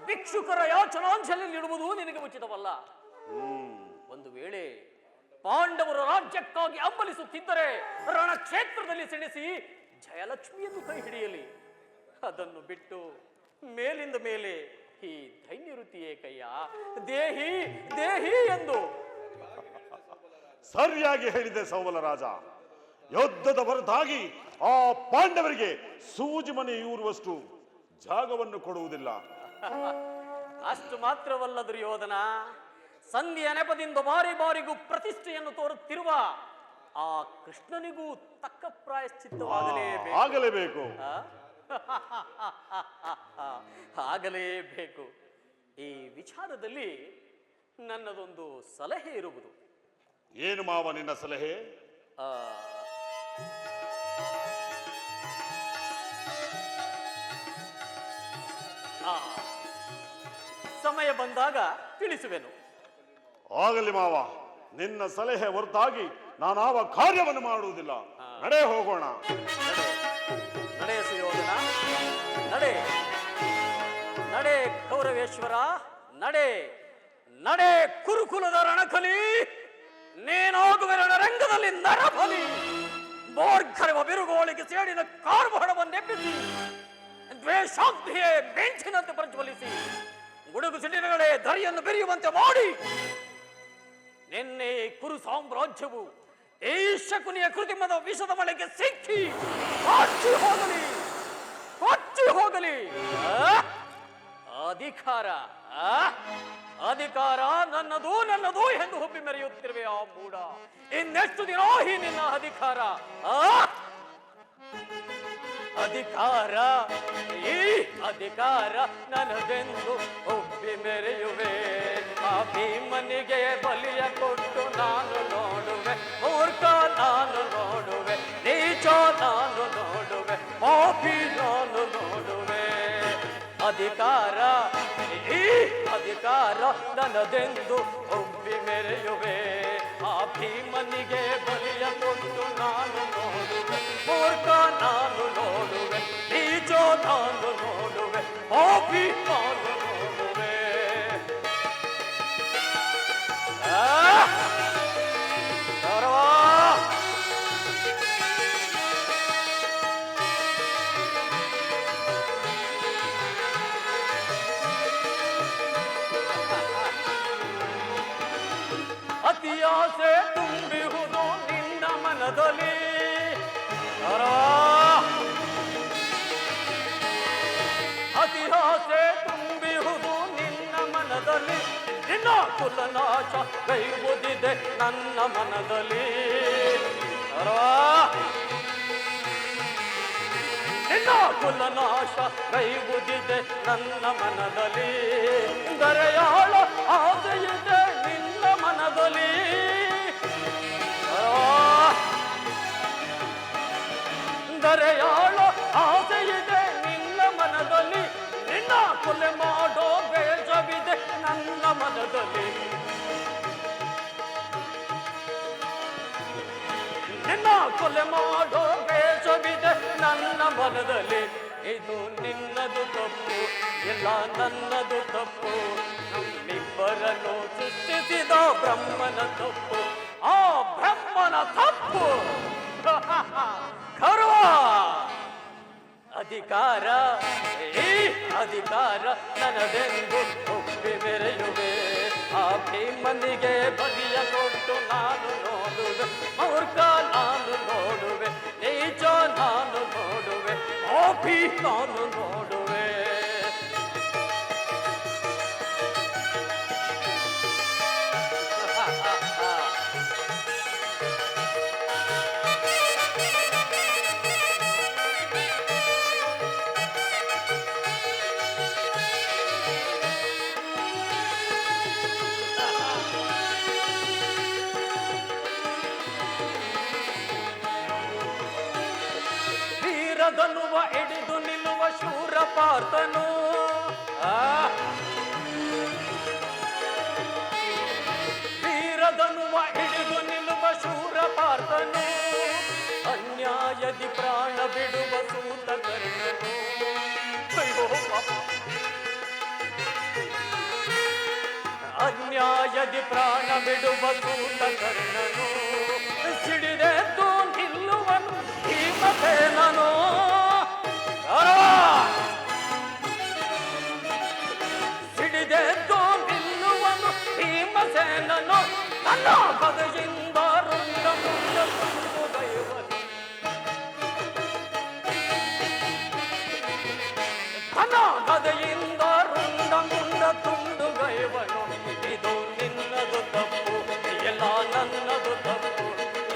ಭಿಕ್ಷುಕರ ಯಾಚನಾಂಜಲಿಯಲ್ಲಿಡುವುದು ನಿನಗೆ ಉಚಿತವಲ್ಲ. ಒಂದು ವೇಳೆ ಪಾಂಡವರು ರಾಜ್ಯಕ್ಕಾಗಿ ಹಂಬಲಿಸುತ್ತಿದ್ದರೆ ರಣಕ್ಷೇತ್ರದಲ್ಲಿ ಸೆಣಸಿ ಜಯಲಕ್ಷ್ಮಿಯನ್ನು ಕೈ ಹಿಡಿಯಲಿ. ಅದನ್ನು ಬಿಟ್ಟು ಮೇಲಿಂದ ಮೇಲೆ ಈ ದೈನ್ಯವೃತ್ತಿಯೇ ಕಯ್ಯ, ದೇಹಿ ದೇಹಿ ಎಂದು. ಸರಿಯಾಗಿ ಹೇಳಿದೆ ಸೌಬಲ ರಾಜ. ಯುದ್ಧದ ಹೊರತಾಗಿ ಆ ಪಾಂಡವರಿಗೆ ಸೂಜಿ ಮನೆ ಊರುವಷ್ಟು ಜಾಗವನ್ನು ಕೊಡುವುದಿಲ್ಲ. ಅಷ್ಟು ಮಾತ್ರವಲ್ಲ ದುರ್ಯೋಧನ, ಸಂಧಿಯ ನೆಪದಿಂದ ಬಾರಿ ಬಾರಿಗೂ ಪ್ರತಿಷ್ಠೆಯನ್ನು ತೋರುತ್ತಿರುವ ಆ ಕೃಷ್ಣನಿಗೂ ತಕ್ಕ ಪ್ರಾಯಶ್ಚಿತ್ತವಾಗಲೇಬೇಕು. ಆಗಲೇಬೇಕು. ಈ ವಿಚಾರದಲ್ಲಿ ನನ್ನದೊಂದು ಸಲಹೆ ಇರುವುದು. ಏನು ಮಾವ ನಿನ್ನ ಸಲಹೆ? ಸಮಯ ಬಂದಾಗ ತಿಳಿಸುವೆನು. ಆಗಲಿ ಮಾವ, ನಿನ್ನ ಸಲಹೆ ಹೊರತಾಗಿ ನಾನಾವ ಕಾರ್ಯವನ್ನು ಮಾಡುವುದಿಲ್ಲ. ನಡೆ ಹೋಗೋಣ. ನಡೆ ಸುಯೋಧನ, ನಡೆ ನಡೆ ಕೌರವೇಶ್ವರ, ನಡೆ ನಡೆ ಕುರುಕುಲದ ರಣಕಲಿ. ನೀನಾಗುವೆ ರಣರಂಗದಲ್ಲಿ ನರಬಲಿ. ಬೋರ್ಗರೆವ ಬಿರುಗೋಳಿಗೆ ಸೇಡಿನ ಕಾರ್ಬಹಣವನ್ನೆಬ್ಬಿಸಿ ದ್ವೇಷಾಗ್ನಿಯೇ ಬೆಂಚಿನಂತೆ ಪ್ರಜ್ವಲಿಸಿ ಗುಡುಗು ಸಿಡಿಲಗಳೇ ಧರಿಯನ್ನು ಬೆರೆಯುವಂತೆ ಮಾಡಿ ನಿನ್ನೆ ಕುರು ಸಾಮ್ರಾಜ್ಯವು ಈ ಶಕುನಿಯ ಕೃತಿಮದ ವಿಷದ ಮಳೆಗೆ ಸಿಕ್ಕಿ ಕೊಚ್ಚಿ ಹೋಗಲಿ. ಅಧಿಕಾರ ನನ್ನದು ಎಂದು ಹೊಬ್ಬಿ ಮೆರೆಯುತ್ತಿರುವೆ ಆ ಮೂಡ. ಇನ್ನೆಷ್ಟು ದಿನ ಈ ನಿನ್ನ ಅಧಿಕಾರ ಈ ಅಧಿಕಾರ ನನ್ನದೆಂದು ಒಬ್ಬಿ ಮೆರೆಯುವೆ. ಆ ಭೀಮನಿಗೆ ಬಲಿಯ ಕೊಟ್ಟು ನಾನು ನೋಡುವೆ, ಮೂರ್ಖ ನಾನು ನೋಡುವೆ, ನೀಚ ನಾನು ನೋಡುವೆ, ಪಾಪಿ ನಾನು ನೋಡುವೆ. ಈ ಅಧಿಕಾರ ನನ್ನದೆಂದು ಒಬ್ಬಿ ಮೆರೆಯುವೆ. ಆ ಭೀಮನಿಗೆ ಬಲಿಯ ಕೊಟ್ಟು ನಾನು ನೋಡುವೆ, ಮೂರ್ಖ ನಾನು ನೋಡುವೆ, ನೀಚ ನಾನು ನೋಡುವೆ, ಪಾಪಿ ನಾನು ನೋಡುವೆ. ಅತಿಯಾಸೆ ತುಂಬಿಹುದು ನಿನ್ನ ಮನದಲ್ಲಿ, ಅತಿಯಾಸೆ ತುಂಬಿಹುದು ನಿನ್ನ ಮನದಲ್ಲಿ. ನಿನ್ನ ಕುಲನಾಶ ಕೈವುದಿದೆ ನನ್ನ ಮನದಲ್ಲಿ. ನಿನ್ನ ಕುಲನಾಶ ಕೈವುದಿದೆ ನನ್ನ ಮನದಲ್ಲಿ. ದರೆಯಾಳ ಆಸೆಯಿದೆ ನಿನ್ನ ಮನದಲ್ಲಿ. ದರೆಯಾಳ ಆಸೆಯಿದೆ ನಿನ್ನ ಮನದಲ್ಲಿ. ನಿನ್ನ ಕೊಲೆ ಮಾಡೋ ಬೇಜವಿದೆ ನನ್ನ ಮನದಲ್ಲಿ. ನಿನ್ನ ಕೊಲೆ ಮಾಡೋ ಬೇಜವಿದೆ ನನ್ನ ಮನದಲ್ಲಿ. ಇದು ನಿನ್ನದು ತಪ್ಪು, ಇಲ್ಲ ನನ್ನದು ತಪ್ಪು. ನಮ್ಮಿಬ್ಬರನ್ನು ಸೃಷ್ಟಿಸಿದ ಬ್ರಹ್ಮನ ತಪ್ಪು, ಆ ಬ್ರಹ್ಮನ ತಪ್ಪು. ಕರ್ವ ಅಧಿಕಾರ ಈ ಅಧಿಕಾರ ನನ್ನದೆಂದು ಒಪ್ಪಿ ಮೆರೆಯುವೆ. ಆ ಭೀಮನಿಗೆ ಬಲಿಯ ಕೊಟ್ಟು ನಾನು ನೋಡುವೆ, ಮೂರ್ಖ ನಾನು ನೋಡುವೆ, ನೀಚ ನಾನು ನೋಡುವೆ, ಪಾಪಿ ನಾನು ನೋಡುವೆ. ವೀರಧನುವ ಹಿಡಿದು ನಿಲ್ಲುವ ಶೂರ ಪಾರ್ಥನು, ವೀರಧನುವ ಹಿಡಿದು ನಿಲ್ಲುವ ಶೂರ ಪಾರ್ಥನು, ಅನ್ಯಾಯದಿ ಪ್ರಾಣ ಬಿಡುವ ಸೂತ ಕರ್ಣನು. ಅಯ್ಯೋ ಪಾಪ. ಅನ್ಯಾಯದಿ ಪ್ರಾಣ ಬಿಡುವ ಸೂತ ಕರ್ಣನು, ಸಿಡಿದೆದ್ದು ನಿಲ್ಲುವನು ಭೀಮಸೇನನು. ಸಿಡಿದೆದ್ದು ನಿಲ್ಲುವನು ಭೀಮಸೇನನು, ನನ್ನ ಪದದಿಂದ ರುಂಡ ಮುಂಡ ತುಂಡುಗೈವನು. ನನ್ನ ಪದೆಯಿಂದ ರುಂಡ ಮುಂಡ ತುಂಡುಗೈವನು. ಇದು ನಿನ್ನದು ತಪ್ಪು, ಎಲ್ಲ ನನ್ನದು ತಪ್ಪು,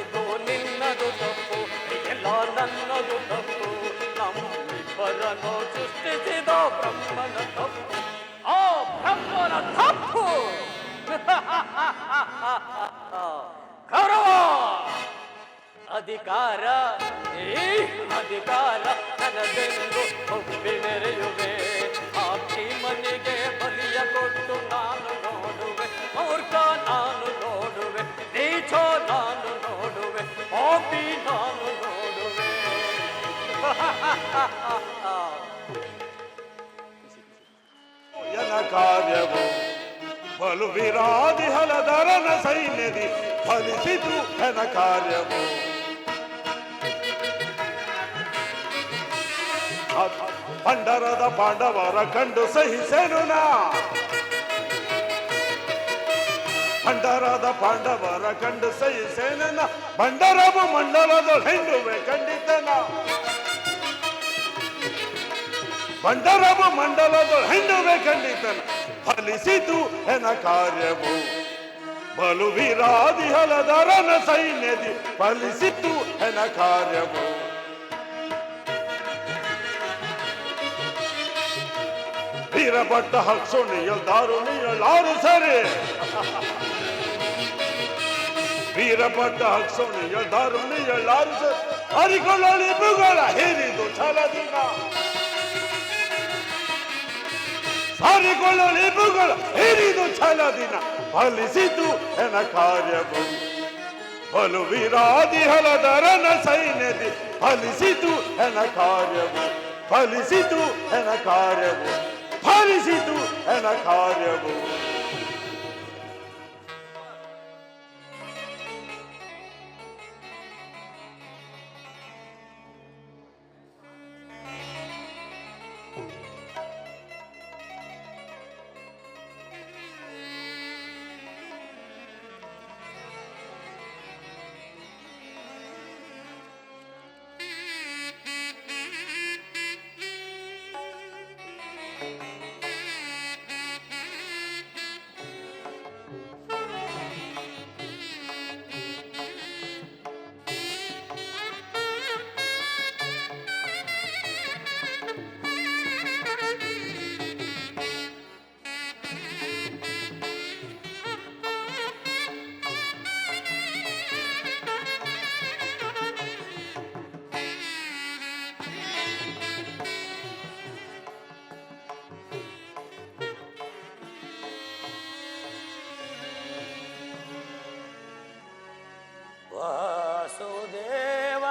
ಇದು ನಿನ್ನದು ತಪ್ಪು, ಎಲ್ಲ ನನ್ನದು ತಪ್ಪು. ನಮ್ಮಿಬ್ಬರನ್ನು ಸೃಷ್ಟಿಸಿದ ಬ್ರಹ್ಮನ ತಪ್ಪು, ಆ ಬ್ರಹ್ಮನ ತಪ್ಪು. ಗೌರವ ಅಧಿಕಾರ ಈ ಅಧಿಕಾರ ನನ್ನದೆಂದು ಒಪ್ಪಿ ಮೆರೆಯುವೆ. ಆ ಭೀಮನಿಗೆ ಬಲಿಯ ಕೊಟ್ಟು ನಾನು ನೋಡುವೆ, ಮೂರ್ಖ ನಾನು ನೋಡುವೆ, ನೀಚ ನಾನು ನೋಡುವೆ, ಪಾಪಿ ನಾನು ನೋಡುವೆ. ಎನ ಕಾರ್ಯವು ಬಲು ವಿರಾದಿ ಹಲದರನ ಸೈನ್ಯದಿ ಫಲಿಸಿತು ಎನ ಕಾರ್ಯವು. ಭಂಡರದ ಪಾಂಡವರ ಕಂಡು ಸಹಿಸೆನು ನಾ, ಭಂಡರದ ಪಾಂಡವರ ಕಂಡು ಸಹಿಸೆನ, ಭಂಡರವು ಮಂಡಲದ ಹೆಂಡುವೆ ಖಂಡಿತನ, ಭಂಡರವು ಮಂಡಲದ ಹೆಂಡುವೆ ಖಂಡಿತನ. ಫಲಿಸಿತು ಎನ ಕಾರ್ಯವು ಬಲು ವಿರಾದಿ ಹಲದರನ ಸೈನ್ಯದಿ ಫಲಿಸಿತು ಎನ ಕಾರ್ಯವು. ವೀರಭಟ್ಟ ಹಕ್ಸೋಣಿಯಲ್ ದಾರುಣಿಯಲ್ ಆರು ಸರಿ, ವೀರಭಟ್ಟ ಹಕ್ಸೋಣಿಯಲ್ ದಾರುಣಿಯಲ್ ಆರು ಸರಿ, ಅರಿಕೊಳ್ಳಲಿ ಬುಗಳ ಹೇರಿದು ಛಲದಿನ, ಸಾರಿಕೊಳ್ಳಲಿ ಬುಗಳ ಹೇರಿದು ಛಲದಿನ. ಫಲಿಸಿತು ಎನ ಕಾರ್ಯವು ಬಲು ವಿರಾದಿ ಹಲದರನ ಸೈನ್ಯದಿ ಫಲಿಸಿತು ಎನ ಕಾರ್ಯವು, ಫಲಿಸಿತು ಎನ ಕಾರ್ಯವು, ಫಲಿಸಿತು ಎನ ಕಾರ್ಯವು. ವಾಸುದೇವ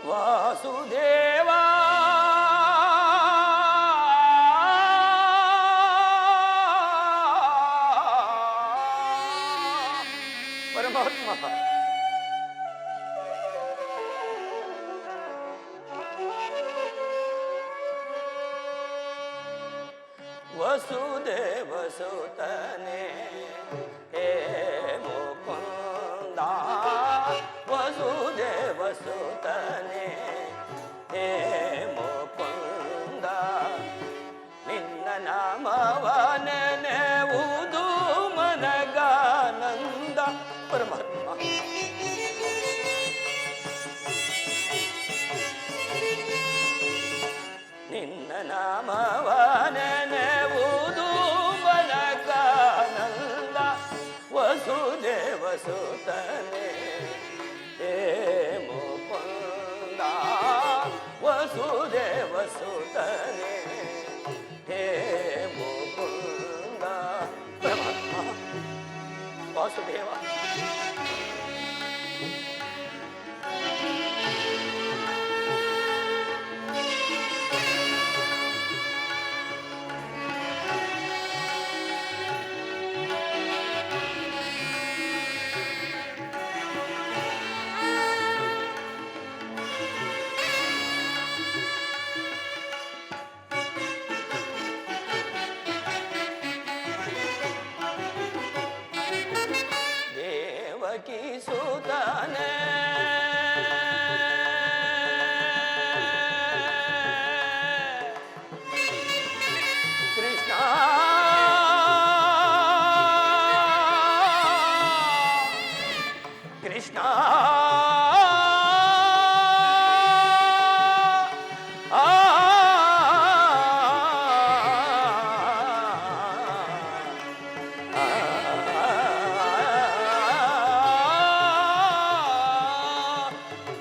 ವಾಸುದೇವ ವಸುದೇವ ಸುತನೆ ಹೇ ಮುಕುಂದ ವಸುದೇವ ಸುತನೆ ಹೇ ಮುಕುಂದ ನಿನ್ನ ನಾಮವ ನೆನೆವುದು ಮನಗಾನಂದ ಪರಮಾತ್ಮ ನಿನ್ನ ನಾಮವ ನೆನೆವುದು ಮನಗಾನಂದ ವಸುದೇವ ಸುತನೆ ಹೇ ಮುಕುಂದ ವಸುದೇವ ಸುತನೆ ಹೇ ಮುಕುಂದ ಪರಮಾತ್ಮ ವಾಸುದೇವ ಸುತನೆ ಕೃಷ್ಣ ಕೃಷ್ಣ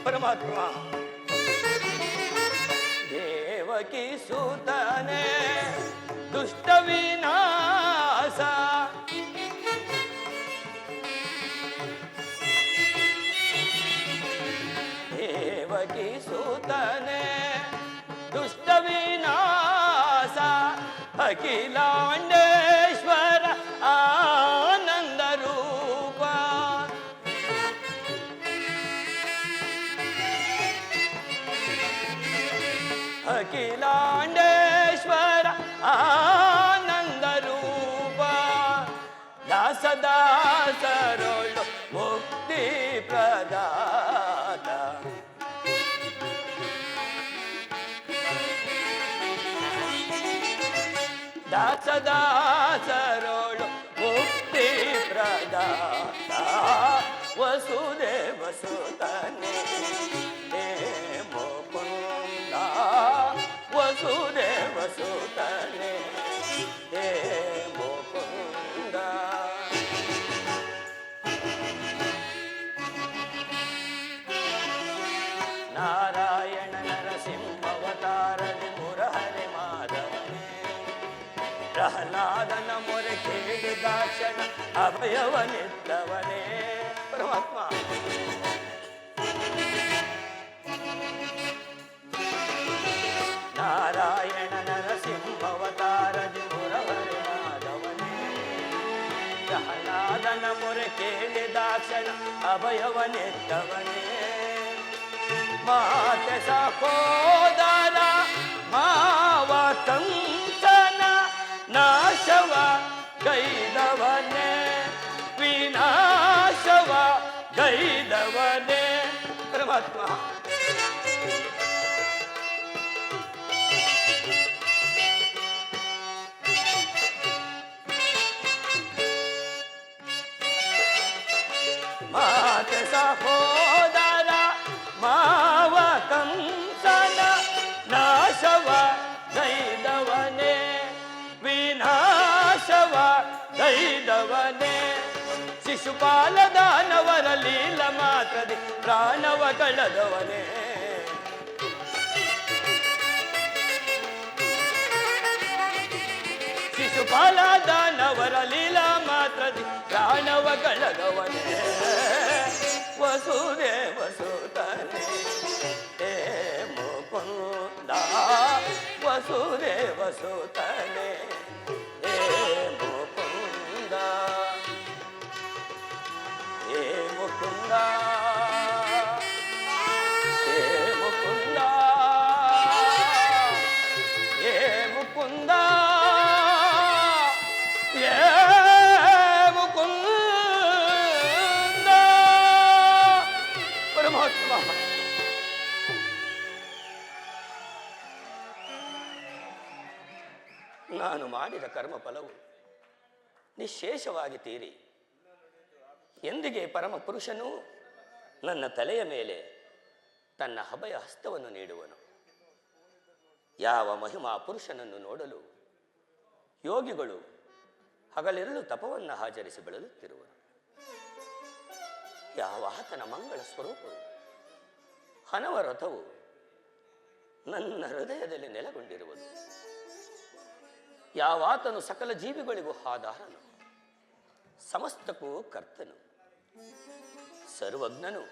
ಪರಮಾತ್ಮ ದೇವಕಿ ಸುತನೆ ದುಷ್ಟ ವಿನಾಶ ದೇವಕಿ ಸುತನೆ ದುಷ್ಟ ವಿನಾಶ ಅಖಿಲಾಂಡೇಶ್ವರ ಆನಂದ ರೂಪ ಅಖಿಲಾಂಡೇಶ್ವರ ಆನಂದ ರೂಪ ದಾಸದಾಸರೊಳು ಮುಕ್ತಿ ಪ್ರದಾತ ದಾಸದಾಸರೊಳು ಮುಕ್ತಿ ಪ್ರದಾತ ವಸುದೇವ ಸುತನೆ ಹೇ ಮುಕುಂದ ವಸುದೇವ ಸುತನೆ ಹೇ ಮುಕುಂದ ನಾರಾಯಣ ನರಸಿಂಹವತಾರದಿ ಮುರಹರಿ ಮಾಧವನೇ ಪ್ರಹ್ಲಾದನ ಮೊರೆ ಕೇಳಿದಾಕ್ಷಣ ಅಭಯವನಿದ್ದವನೇ ಪರಮಾತ್ಮ ನಾರಾಯಣ ನರಸಿಂಹವತಾರದಿ ಮುರಹರಿ ಮಾಧವನೇ ಪ್ರಹ್ಲಾದನ ಮೊರೆ ಕೇಳಿದಾಕ್ಷಣ ಅಭಯವನಿದ್ದವನೇ ಮಾತೆ ಸಹೋದರ ಮಾವ ಕಂಸನ ನಾಶವ ಗೈದವನೇ ವಿನಾಶವ ಗೈದವನೇ ಪರಮಾತ್ಮ ಮಾತೆ ಸಹೋದರ ಮಾವ ಕಂಸನ ನಾಶವ ಗೈದವನೇ ವಿನಾಶವ ಗೈದವನೇ ಶಿಶುಪಾಲ ದಾನವರ ಲೀಲ ಮಾತ್ರದಿ ಪ್ರಾಣವ ಕಳೆದವನೇ ಶಿಶುಪಾಲ ದಾನವರ ಲೀಲ ಮಾತ್ರದಿ ಪ್ರಾಣವ ಕಳೆದವನೇ ವಸುದೇವ ಸುತನೆ ಹೇ ಮುಕುಂದ ವಸುದೇವ ಸುತನೆ ಹೇ ಮುಕುಂದ ಹೇ ಮುಕುಂದ ಹೇ ಮುಕುಂದ ಹೇ ಮುಕುಂದ ನಾನು ಮಾಡಿದ ಕರ್ಮಫಲವು ನಿಶ್ಶೇಷವಾಗಿ ತೀರಿ ಎಂದಿಗೆ ಪರಮ ಪುರುಷನು ನನ್ನ ತಲೆಯ ಮೇಲೆ ತನ್ನ ಅಭಯ ಹಸ್ತವನ್ನು ನೀಡುವನು. ಯಾವ ಮಹಿಮಾ ಪುರುಷನನ್ನು ನೋಡಲು ಯೋಗಿಗಳು ಹಗಲಿರುಳು ತಪವನ್ನು ಆಚರಿಸಿ ಬೆಳೆಯುತ್ತಿರುವರು. ಯಾವ ಆತನ ಮಂಗಳ ಸ್ವರೂಪವು ಅನವರತವು ನನ್ನ ಹೃದಯದಲ್ಲಿ ನೆಲೆಗೊಂಡಿರುವುದು. ಯಾವಾತನು ಸಕಲ ಜೀವಿಗಳಿಗೂ ಆಧಾರನು, ಸಮಸ್ತಕ್ಕೂ ಕರ್ತನು, ಸರ್ವಜ್ಞನು,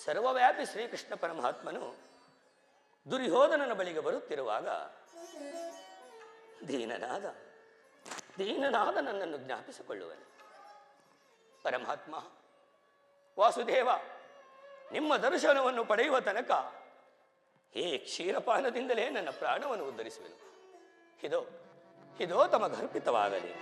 ಸರ್ವವ್ಯಾಪಿ ಶ್ರೀಕೃಷ್ಣ ಪರಮಾತ್ಮನು ದುರ್ಯೋಧನನ ಬಳಿಗೆ ಬರುತ್ತಿರುವಾಗ ದೀನನಾದ ನನ್ನನ್ನು ಜ್ಞಾಪಿಸಿಕೊಳ್ಳುವನು. ಪರಮಾತ್ಮ ವಾಸುದೇವ, ನಿಮ್ಮ ದರ್ಶನವನ್ನು ಪಡೆಯುವ ತನಕ ಈ ಕ್ಷೀರಪಾನದಿಂದಲೇ ನನ್ನ ಪ್ರಾಣವನ್ನು ಉದ್ಧರಿಸುವೆನು. ಇದೋ ತಮಗರ್ಪಿತವಾಗಲಿ.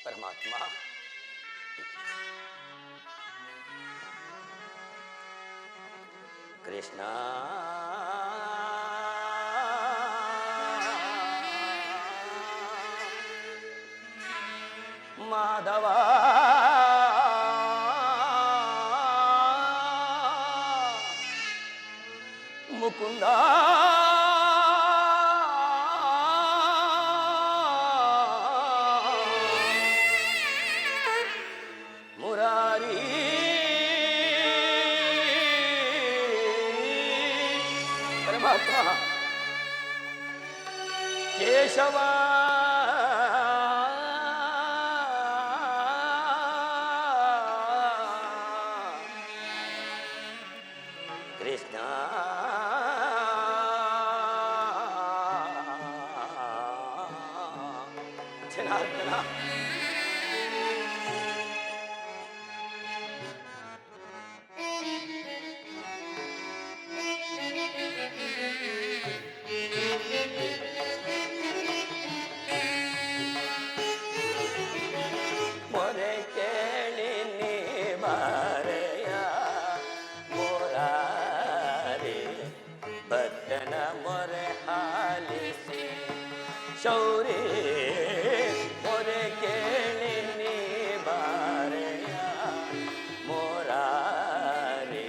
ಪರಮಾತ್ಮ, ಕೃಷ್ಣ ಮಾಧವ ಮುಕುಂದ ಮುರಾರಿ ಪರಮಾತ್ಮ ಕೇಶವ ಕೃಷ್ಣ ಜನಾರ್ದನ ಮೊರೆ ಕೇಳಿ ನೀ ಬಾರೆಯ ಮುರಾರಿ, ಭಕ್ತನ ಮೊರೆ ಹಾಲಿಸಿ ಶೌರಿ. ಮೊರೆ ಕೇಳಿ ನೀ ಬಾರೆಯ ಮುರಾರಿ,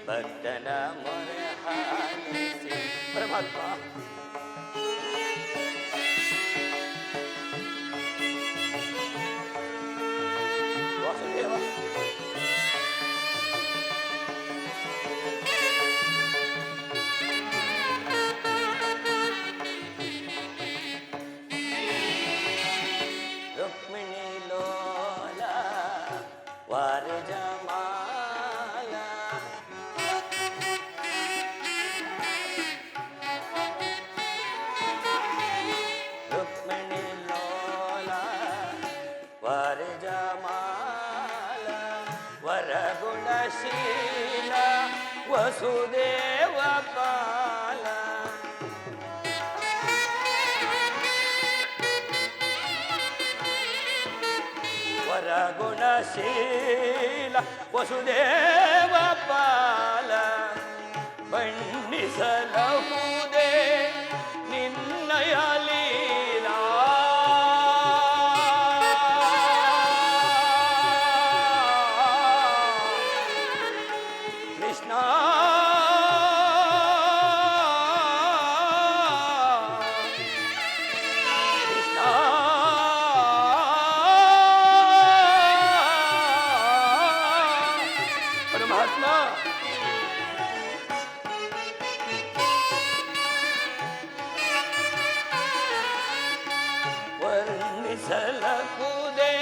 ಭಕ್ತನ ಮೊರೆ ಹಾಲಿಸಿ. ಪರಮಾತ್ಮ, ವಾಸುದೇವ, ರುಕ್ಮಿಣಿ ಲೋಲ ವಾರಜಮಾಲ, ರುಕ್ಮಿಣಿ ಲೋಲ ವಾರಜಮಾಲ, ವರಗುಣಶೀಲ ವಸುದೇವ ಪಾಲ. ವರಗುಣಶೀಲ ವಸುದೇವ ಪಾಲ, ಬಣ್ಣಿಸಲಹುದೇ ನಿನ್ನಯ ಲೀಲಾ. ಕೃಷ್ಣ ಕೃಷ್ಣ ಪರಮಾತ್ಮ, ವರ್ಣಿಸಲಹುದೇ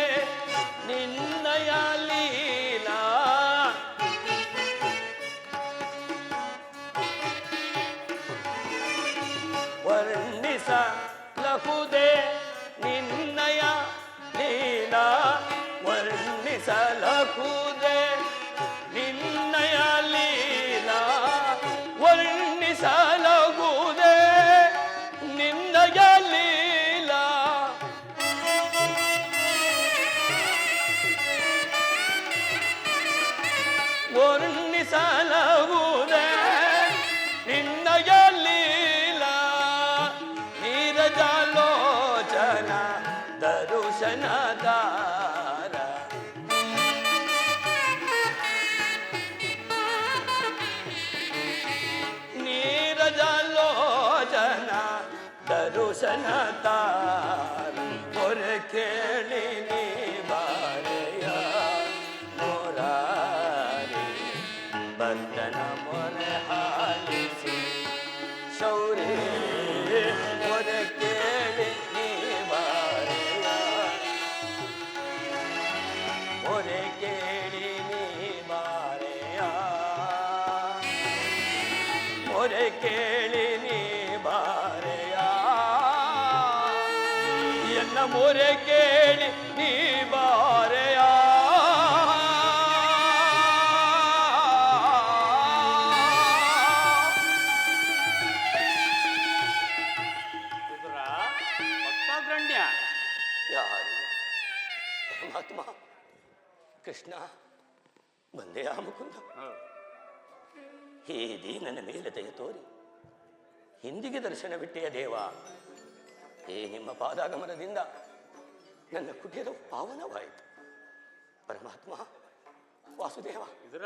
ನಿನ್ನಯ ಲೀಲಾ. ವರ್ಣಿಸಲಹುದೇ ನಿನ್ನಯ ಲೀಲಾ, ವರ್ಣಿಸಲಹುದೇ ನಿನ್ನಯ ಲೀಲಾ, ವರ್ಣಿಸಲಹುದೇ ನಿನ್ನಯ ಲೀಲಾ. ದರುಶನದಾರ ನೀರಜಲೋಚನ ದರುಶನದಾರ ಮೊರೆ ಕೇಳಿ ನೀ ಬಾರೆಯ ಮೊರಾರಿ ಬಂಧನ ಮೊರೆ ಹಾಲಿಸಿ ಶೌರ್ಯ ಮೊರೆ ಕೇಳಿ ನೀ ಬಾರೆಯ ಮೊರೆ ಕೇಳಿ ನೀ ಬಾರೆಯ ಮೊರೆ ಕೇಳಿ ನೀ ಬಾರೆಯ ಎನ್ನ ಮೊರೆ ಕೇಳಿ ನೀ ಬಾರೆಯ ರುದ್ರ, ಭಕ್ತಾಗ್ರಣ್ಯ, ಯಾರು ಪರಮಾತ್ಮ ಕೃಷ್ಣ ಬಂದೆಯಾ ಮುಕುಂದ ಹೇ ದೀನನ ಮೇಲೆ ದಯ ತೋರಿ ಹಿಂದಿಗೆ ದರ್ಶನವಿಟ್ಟೆಯ ದೇವ ಹೇ ನಿಮ್ಮ ಪಾದಾಗಮನದಿಂದ ನನ್ನ ಕುಟಿಯರು ಪಾವನವಾಯಿತು ಪರಮಾತ್ಮ ವಾಸುದೇವ ಇದರ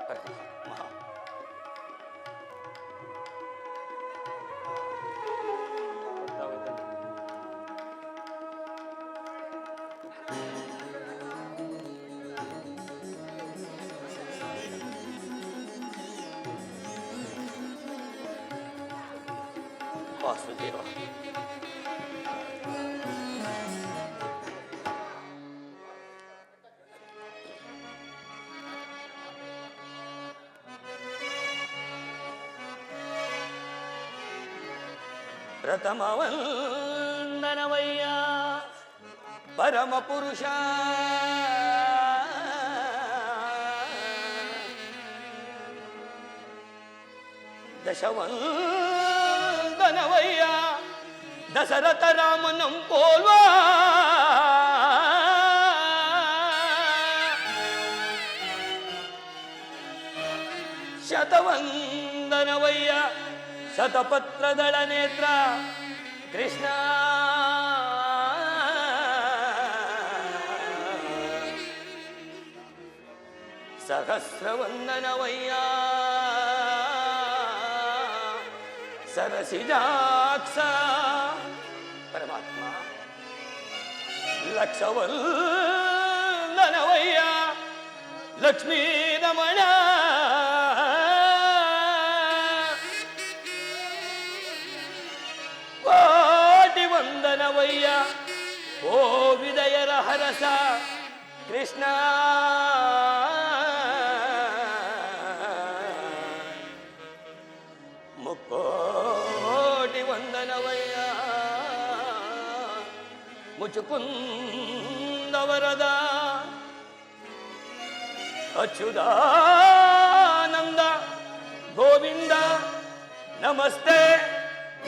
ಪರಮಾತ್ಮ ವಾಸುದೇವ ಪ್ರಥಮವಂದನವಯ್ಯ ಪರಮ ಪುರುಷ ದಶವಂದನವಯ್ಯ ದಶರಥ ರಾಮನಂ ಪೋಲ್ವ ಶತವಂದನವಯ್ಯ ಶತಪತ್ರದಳ ನೇತ್ರ ಕೃಷ್ಣ ಸಹಸ್ರವಂದನವಯ್ಯ ಸರಸಿಜಾಕ್ಷ ಪರಮಾತ್ಮ ಲಕ್ಷವಂದನವಯ್ಯ ಲಕ್ಷ್ಮೀ ರಮಣ ಕೋಟಿ ವಂದನವಯ್ಯ ಓ ವಿದಯರ ಹರಸ ಕೃಷ್ಣ ಮುಕ್ಕೋಟಿ ವಂದನವಯ್ಯ ಮುಚುಕುಂದವರದ ಅಚ್ಯುತಾನಂದ ಗೋವಿಂದ ನಮಸ್ತೆ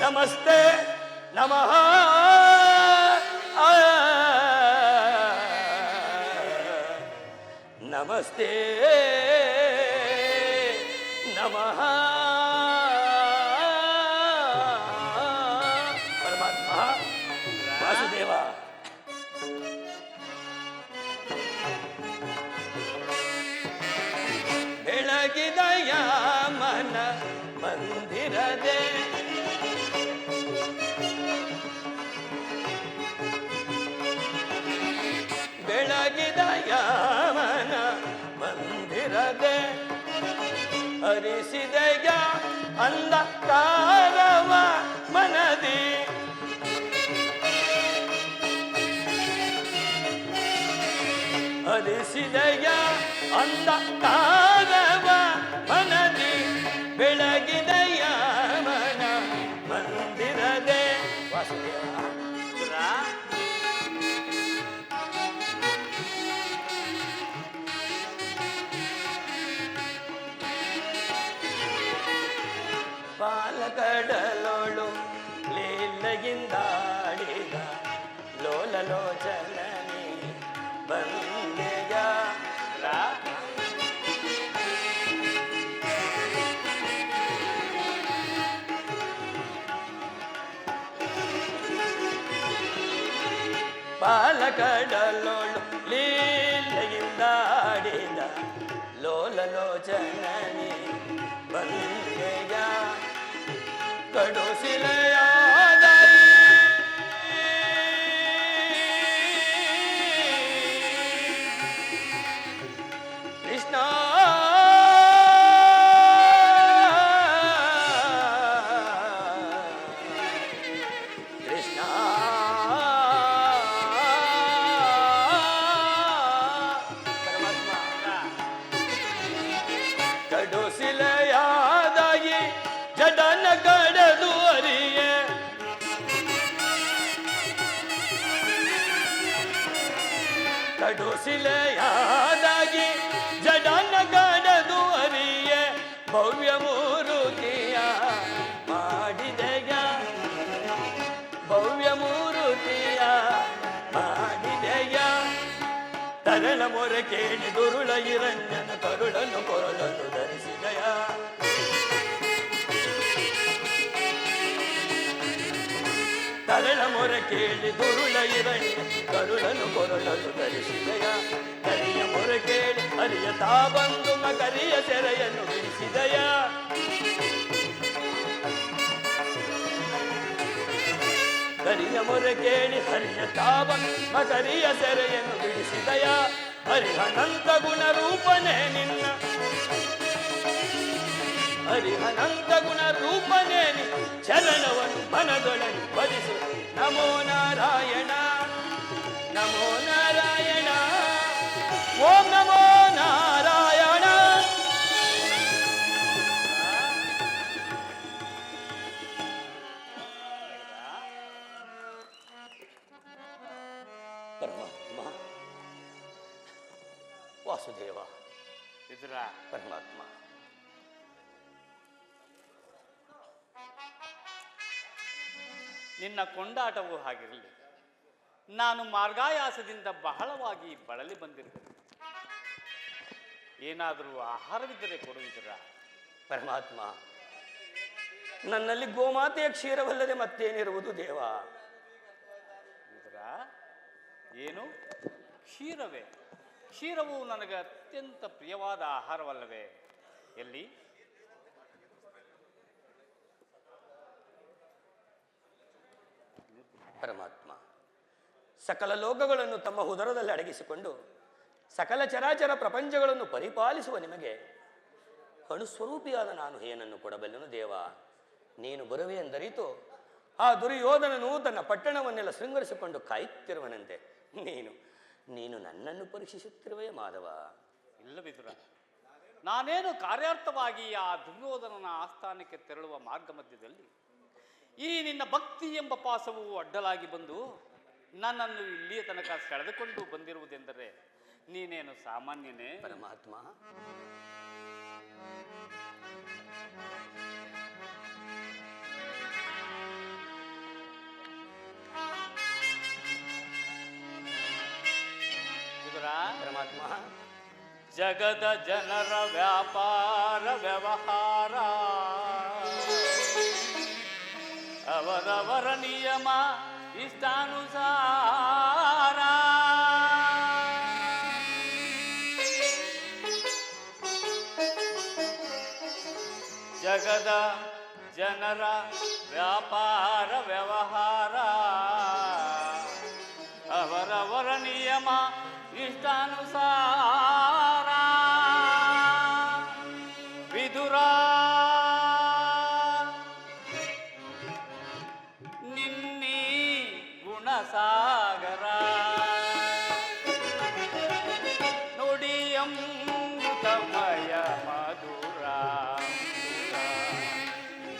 ನಮಸ್ತೆ ನಮಃ ನಮಸ್ತೆ ನಮಃ ಪರಮಾತ್ಮ ವಾಸುದೇವ ಬೆಳಗಿದಯ ಮನ ಮಂದಿರದೆ ಬೆಳಗಿದಯ ಮನ ಮಂದಿರದೆ ಹರಿಸಿದೆಯ ಅಂಧಕಾರವ ಮನದಿ ಹರಿಸಿದೆಯ ಅಂಧಕಾರವ ಮನದಿ ಬೆಳಗಿದೆಯ ಮನ ಮಂದಿರದೆ ವಾಸುದೇವ ಪಾಲಕಡಲೋಳು ಲೀಲೆಯಿಂದ ಆಡಿದ ಲೋಲಲೋಚನನಿ ಬಂದೆಯ ಕಡುಸಿಲೆಯಾದ ಕೃಷ್ಣ ಕೃಷ್ಣ ಪರಮಾತ್ಮ ಕಡುಸಿಲೆಯಾದಾಗಿ ಜಡನ ಕಡದು ಅರಿಯೆ ಕಡುಸಿಲೆಯಾದಾಗಿ ಜಡನ ಕಡದು ಅರಿಯೆ ಭವ್ಯ ಮೂರುತಿಯ ಮಾಡಿದೆಯ ಭವ್ಯ ಮೂರುತಿಯ ಮಾಡಿದೆಯ ತರಳ ಮೊರೆ ಕೇಳಿ ದುರುಳ ಇರಂಜನ ಕರುಳನ್ನು ಕೊರಳನ್ನು ಧರಿಸಿದೆಯ ತರಳ ಮೊರೆ ಕೇಳಿ ದುರುಳ ಇರಂಜ ಕರುಳನ್ನು ಕೊರಳನ್ನು ಧರಿಸಿದೆಯ ಕರಿಯ ಮೊರೆ ಕೇಳಿ ಹರಿಯ ತಾ ಬಂದು ಮಕರಿಯ ಸೆರೆಯನ್ನು ಬಿಡಿಸಿದೆಯ ಕರಿಯ ಮೊರೆ ಕೇಳಿ ಹರಿಯ ತಾವ ಮಕರಿಯ ಸೆರೆಯನ್ನು ಬಿಡಿಸಿದಯ ಹರಿಹನಂತ ಗುಣ ರೂಪನೇ ನಿನ್ನ ಹರಿಹನಂತ ಗುಣ ರೂಪನೇ ಚರಣವನ್ನು ಮನದೊಳಗೆ ಭಜಿಸು ನಮೋ ನಾರಾಯಣ ನಮೋ ನಾರಾಯಣ ಓಂ ನಮೋ ನಾರಾಯಣ ಪರಮಾತ್ಮ ವಾಸುದೇವ ವಿದುರ, ಪರಮಾತ್ಮ ನಿನ್ನ ಕೊಂಡಾಟವೂ ಹಾಗಿರಲಿ. ನಾನು ಮಾರ್ಗಾಯಾಸದಿಂದ ಬಹಳವಾಗಿ ಬಳಲಿ ಬಂದಿರುತ್ತೇನೆ. ಏನಾದರೂ ಆಹಾರವಿದ್ದರೆ ಕೊಡುವುದಿರ. ಪರಮಾತ್ಮ ನನ್ನಲ್ಲಿ ಗೋಮಾತೆಯ ಕ್ಷೀರವಲ್ಲದೆ ಮತ್ತೇನಿರುವುದು ದೇವ? ವಿದುರ, ಏನು ಕ್ಷೀರವೇ? ಕ್ಷೀರವು ನನಗೆ ಅತ್ಯಂತ ಪ್ರಿಯವಾದ ಆಹಾರವಲ್ಲವೇ? ಎಲ್ಲಿ? ಪರಮಾತ್ಮ ಸಕಲ ಲೋಕಗಳನ್ನು ತಮ್ಮ ಉದರದಲ್ಲಿ ಅಡಗಿಸಿಕೊಂಡು ಸಕಲ ಚರಾಚರ ಪ್ರಪಂಚಗಳನ್ನು ಪರಿಪಾಲಿಸುವ ನಿಮಗೆ ಅಣುಸ್ವರೂಪಿಯಾದ ನಾನು ಏನನ್ನು ಕೊಡಬಲ್ಲೆನು ದೇವ? ನೀನು ಬರುವೆ ಎಂದರಿತು ಆ ದುರ್ಯೋಧನನು ತನ್ನ ಪಟ್ಟಣವನ್ನೆಲ್ಲ ಶೃಂಗರಿಸಿಕೊಂಡು ಕಾಯುತ್ತಿರುವನಂತೆ ನೀನು ನನ್ನನ್ನು ಪರೀಕ್ಷಿಸುತ್ತಿರುವೆಯೇ ಮಾಧವ? ಇಲ್ಲ ವಿದುರ, ನಾನೇನು ಕಾರ್ಯಾರ್ಥವಾಗಿ ಆ ದುರ್ಯೋಧನನ ಆಸ್ಥಾನಕ್ಕೆ ತೆರಳುವ ಮಾರ್ಗ ಮಧ್ಯದಲ್ಲಿ ಈ ನಿನ್ನ ಭಕ್ತಿ ಎಂಬ ಪಾಸವು ಅಡ್ಡಲಾಗಿ ಬಂದು ನನ್ನನ್ನು ಇಲ್ಲಿಯ ತನಕ ಸೆಳೆದುಕೊಂಡು ಬಂದಿರುವುದೆಂದರೆ ನೀನೇನು ಸಾಮಾನ್ಯನೇ? ಪರಮಾತ್ಮ ಪರಮಾತ್ಮ ಜಗದ ಜನರ ವ್ಯಾಪಾರ ವ್ಯವಹಾರ ಅವರವರ ನಿಯಮ ಇಷ್ಟಾನುಸಾರ ಜಗದ ಜನರ ವ್ಯಾಪಾರ ವ್ಯವಹಾರ ಅವರವರ ನಿಯಮ ಇಷ್ಟಾನುಸಾರ ವಿದುರ ನಿನ್ನಿ ಗುಣಸಾಗರ ನುಡಿಯಮೃತಮಯ ಮಧುರ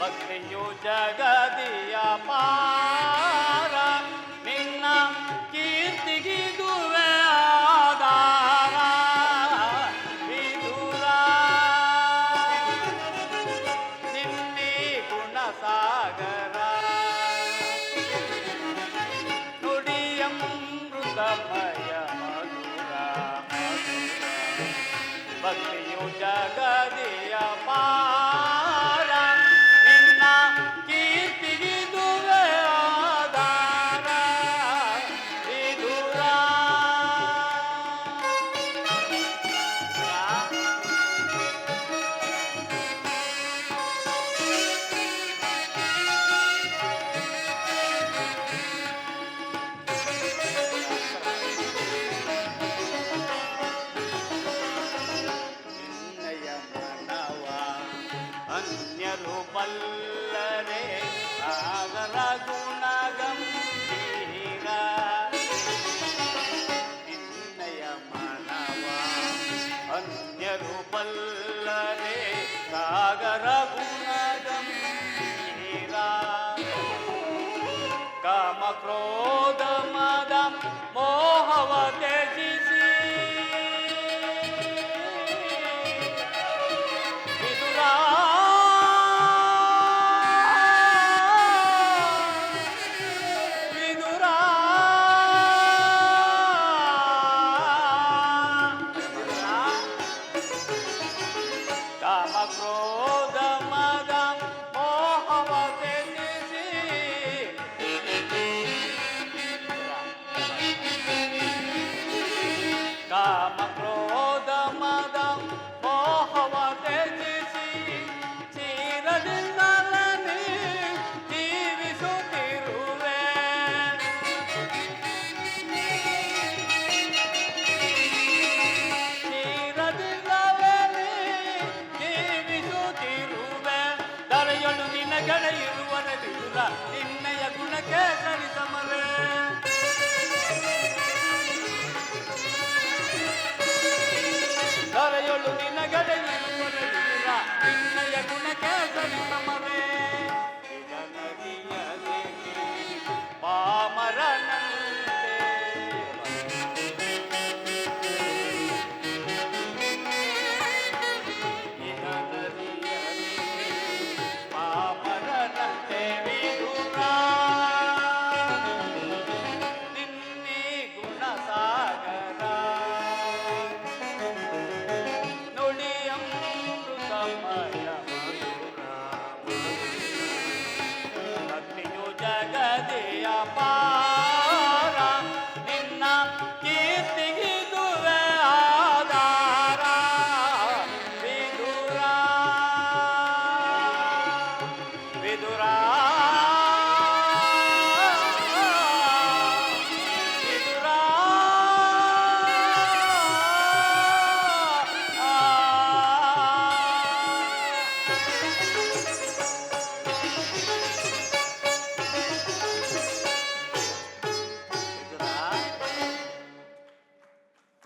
ಭಕ್ತಿಯು ಜಗದಿಯ ಪಾರ ನಿನ್ನ ಕೀರ್ತಿಗಿದುವೆ ಆಧಾರ ವಿದುರ ನಿನ್ನೆ ಗುಣಸಾಗರ ನುಡಿಯಮೃತಮಯ ಮಧುರ ಭಕ್ತಿಯು ಜಗದಿಯ ಪಾರ ನಿನ್ನ ಕೀರ್ತಿಗಿದುವೆ ಆಧಾರ ವಿದುರ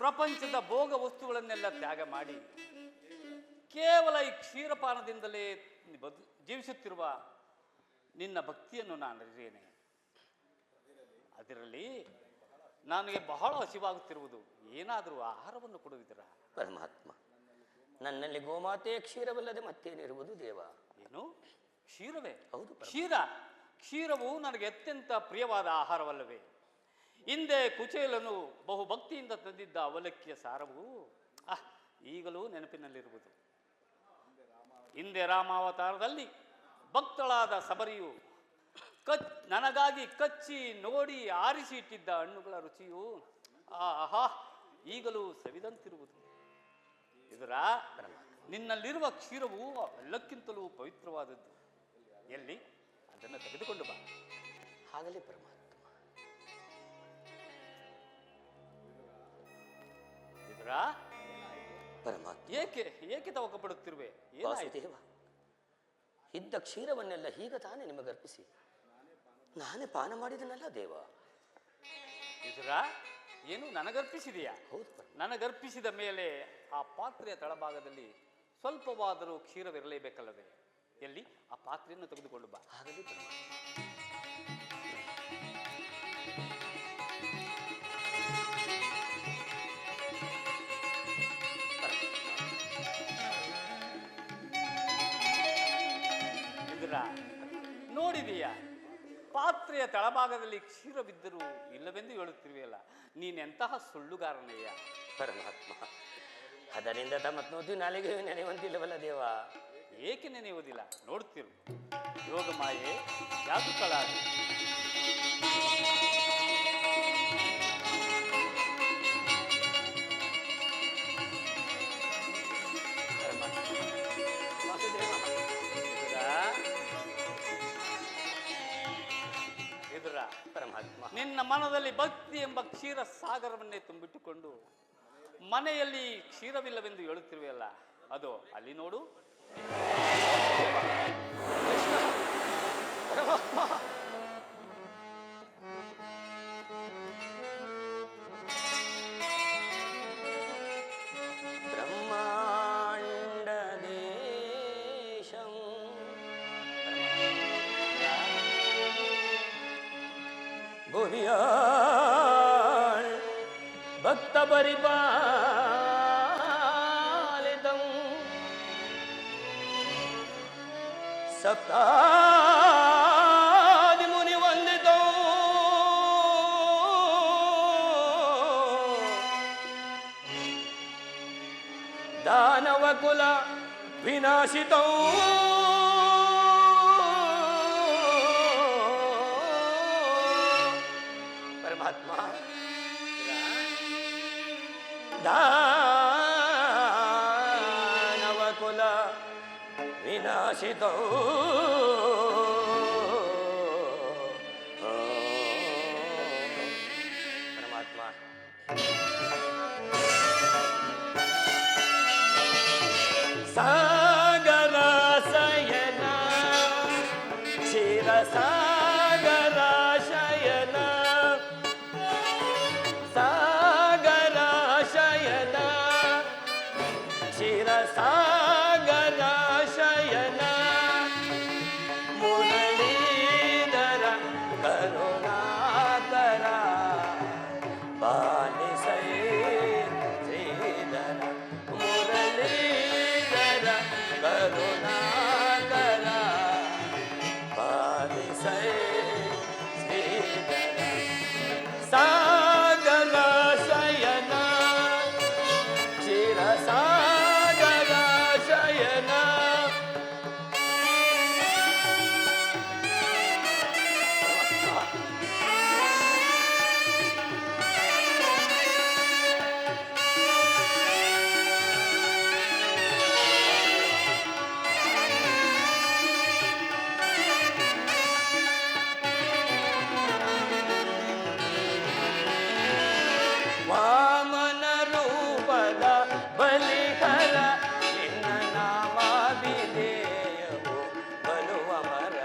ಪ್ರಪಂಚದ ಭೋಗ ವಸ್ತುಗಳನ್ನೆಲ್ಲ ತ್ಯಾಗ ಮಾಡಿ ಕೇವಲ ಈ ಕ್ಷೀರಪಾನದಿಂದಲೇ ಜೀವಿಸುತ್ತಿರುವ ನಿನ್ನ ಭಕ್ತಿಯನ್ನು ನಾನು ಅರಿಯೇನೆ. ಅದರಲ್ಲಿ ನನಗೆ ಬಹಳ ಹಸಿವಾಗುತ್ತಿರುವುದು. ಏನಾದರೂ ಆಹಾರವನ್ನು ಕೊಡುವಿದ್ದೀರಾ? ಪರಮಾತ್ಮ, ನನ್ನಲ್ಲಿ ಗೋಮಾತೆಯ ಕ್ಷೀರವಲ್ಲದೆ ಮತ್ತೇನಿರುವುದು ದೇವ? ಏನು ಕ್ಷೀರವೇ? ಹೌದು. ಕ್ಷೀರವು ನನಗೆ ಅತ್ಯಂತ ಪ್ರಿಯವಾದ ಆಹಾರವಲ್ಲವೇ? ಹಿಂದೆ ಕುಚೇಲನು ಬಹುಭಕ್ತಿಯಿಂದ ತಂದಿದ್ದ ಅವಲಕ್ಕಿಯ ಸಾರವು ಈಗಲೂ ನೆನಪಿನಲ್ಲಿರುವುದು. ಹಿಂದೆ ರಾಮಾವತಾರದಲ್ಲಿ ಭಕ್ತಳಾದ ಸಬರಿಯು ನನಗಾಗಿ ಕಚ್ಚಿ ನೋಡಿ ಆರಿಸಿ ಇಟ್ಟಿದ್ದ ಹಣ್ಣುಗಳ ರುಚಿಯು ಈಗಲೂ ಸವಿದಂತಿರುವುದು. ಇದರ ನಿನ್ನಲ್ಲಿರುವ ಕ್ಷೀರವು ಎಲ್ಲಕ್ಕಿಂತಲೂ ಪವಿತ್ರವಾದದ್ದು. ಎಲ್ಲಿ? ಅದನ್ನು ತೆಗೆದುಕೊಂಡು ಬಾ. ಹಾಗಲೇ ಪರಮಾತ್ಮ. ಇದರ ಪರಮಾತ್ಮ, ಏಕೆ ತವಕ ಪಡುತ್ತಿರುವೆ? ವಾಸುದೇವ, ಇದ್ದ ಕ್ಷೀರವನ್ನೆಲ್ಲ ಹೀಗ ತಾನೇ ನಿಮಗರ್ಪಿಸಿ ನಾನೇ ಪಾನ ಮಾಡಿದನಲ್ಲ ದೇವ. ಇದರ ಏನು ನನಗರ್ಪಿಸಿದೆಯಾ? ಹೌದು. ನನಗರ್ಪಿಸಿದ ಮೇಲೆ ಆ ಪಾತ್ರೆಯ ತಳಭಾಗದಲ್ಲಿ ಸ್ವಲ್ಪವಾದರೂ ಕ್ಷೀರವಿರಲೇಬೇಕಲ್ಲವೇ? ಎಲ್ಲಿ? ಆ ಪಾತ್ರೆಯನ್ನು ತೆಗೆದುಕೊಂಡು ಬಾ. ಹಾಗಲೇ ಪರಮಾತ್ಮ. ನೋಡಿದೀಯಾ? ಪಾತ್ರೆಯ ತಳಭಾಗದಲ್ಲಿ ಕ್ಷೀರ ಬಿದ್ದರೂ ಇಲ್ಲವೆಂದು ಹೇಳುತ್ತಿರುವೆಯಲ್ಲ, ನೀನೆಂತಹ ಸುಳ್ಳುಗಾರನಯ್ಯ. ಪರಮಾತ್ಮ, ಅದರಿಂದ ತಮ್ಮತ್ನೋದು ನಾಳೆಗೆ ನೆನೆಯುವಂತಿಲ್ಲವಲ್ಲ ದೇವ? ಏಕೆ ನೆನೆಯುವುದಿಲ್ಲ? ನೋಡುತ್ತಿರು, ಯೋಗಮಾಯೆ ಜಾಗೃತಳಾಗಿ. ಪರಮಾತ್ಮ, ನಿನ್ನ ಮನದಲ್ಲಿ ಭಕ್ತಿ ಎಂಬ ಕ್ಷೀರ ಸಾಗರವನ್ನೇ ತುಂಬಿಟ್ಟುಕೊಂಡು ಮನೆಯಲ್ಲಿ ಕ್ಷೀರವಿಲ್ಲವೆಂದು ಹೇಳುತ್ತಿರುವೆಯಲ್ಲ, ಅದು ಅಲ್ಲಿ ನೋಡು. ಬ್ರಹ್ಮಾಂಡ ದೇಶಂ ಭುವಿಯಾಳ್ ಭಕ್ತ ಪರಿಪಾಲಿತಂ ಸಪ್ತಾದಿ ಮುನಿ ವಂದಿತಂ ದಾನವ ಕುಲ ವಿನಾಶಿತಂ ಪರಮಾತ್ಮ, ದಾನವ ಕುಲ ವಿನಾಶಿತೋ ಪರಮಾತ್ಮ. ಸಾಗರ ಶಯನ ಕ್ಷೀರ ಸಾಗರ ಶಯನ ಸಾಗರ ಶಯನ ಕ್ಷೀರ ಸಾಗರ ಶಯನ ಮುರಳೀಧರ ಕರುಣಾಕರ ಪಾಲಿಸೈ ಶ್ರೀಧರ ಮುರಳೀಧರ ಕರುಣಾಕರ ಪಾಲಿಸೈ ಶ್ರೀಧರ ಸಾಗರ ಶಯನ ಕ್ಷೀರ ಸಾಗರ ಶಯನ ವಾಮನ ರೂಪದ ಬಲಿಹರ ನಿನ್ನ ನಾಮಾಭಿಧೇಯವು ಬಲುವ ಮರ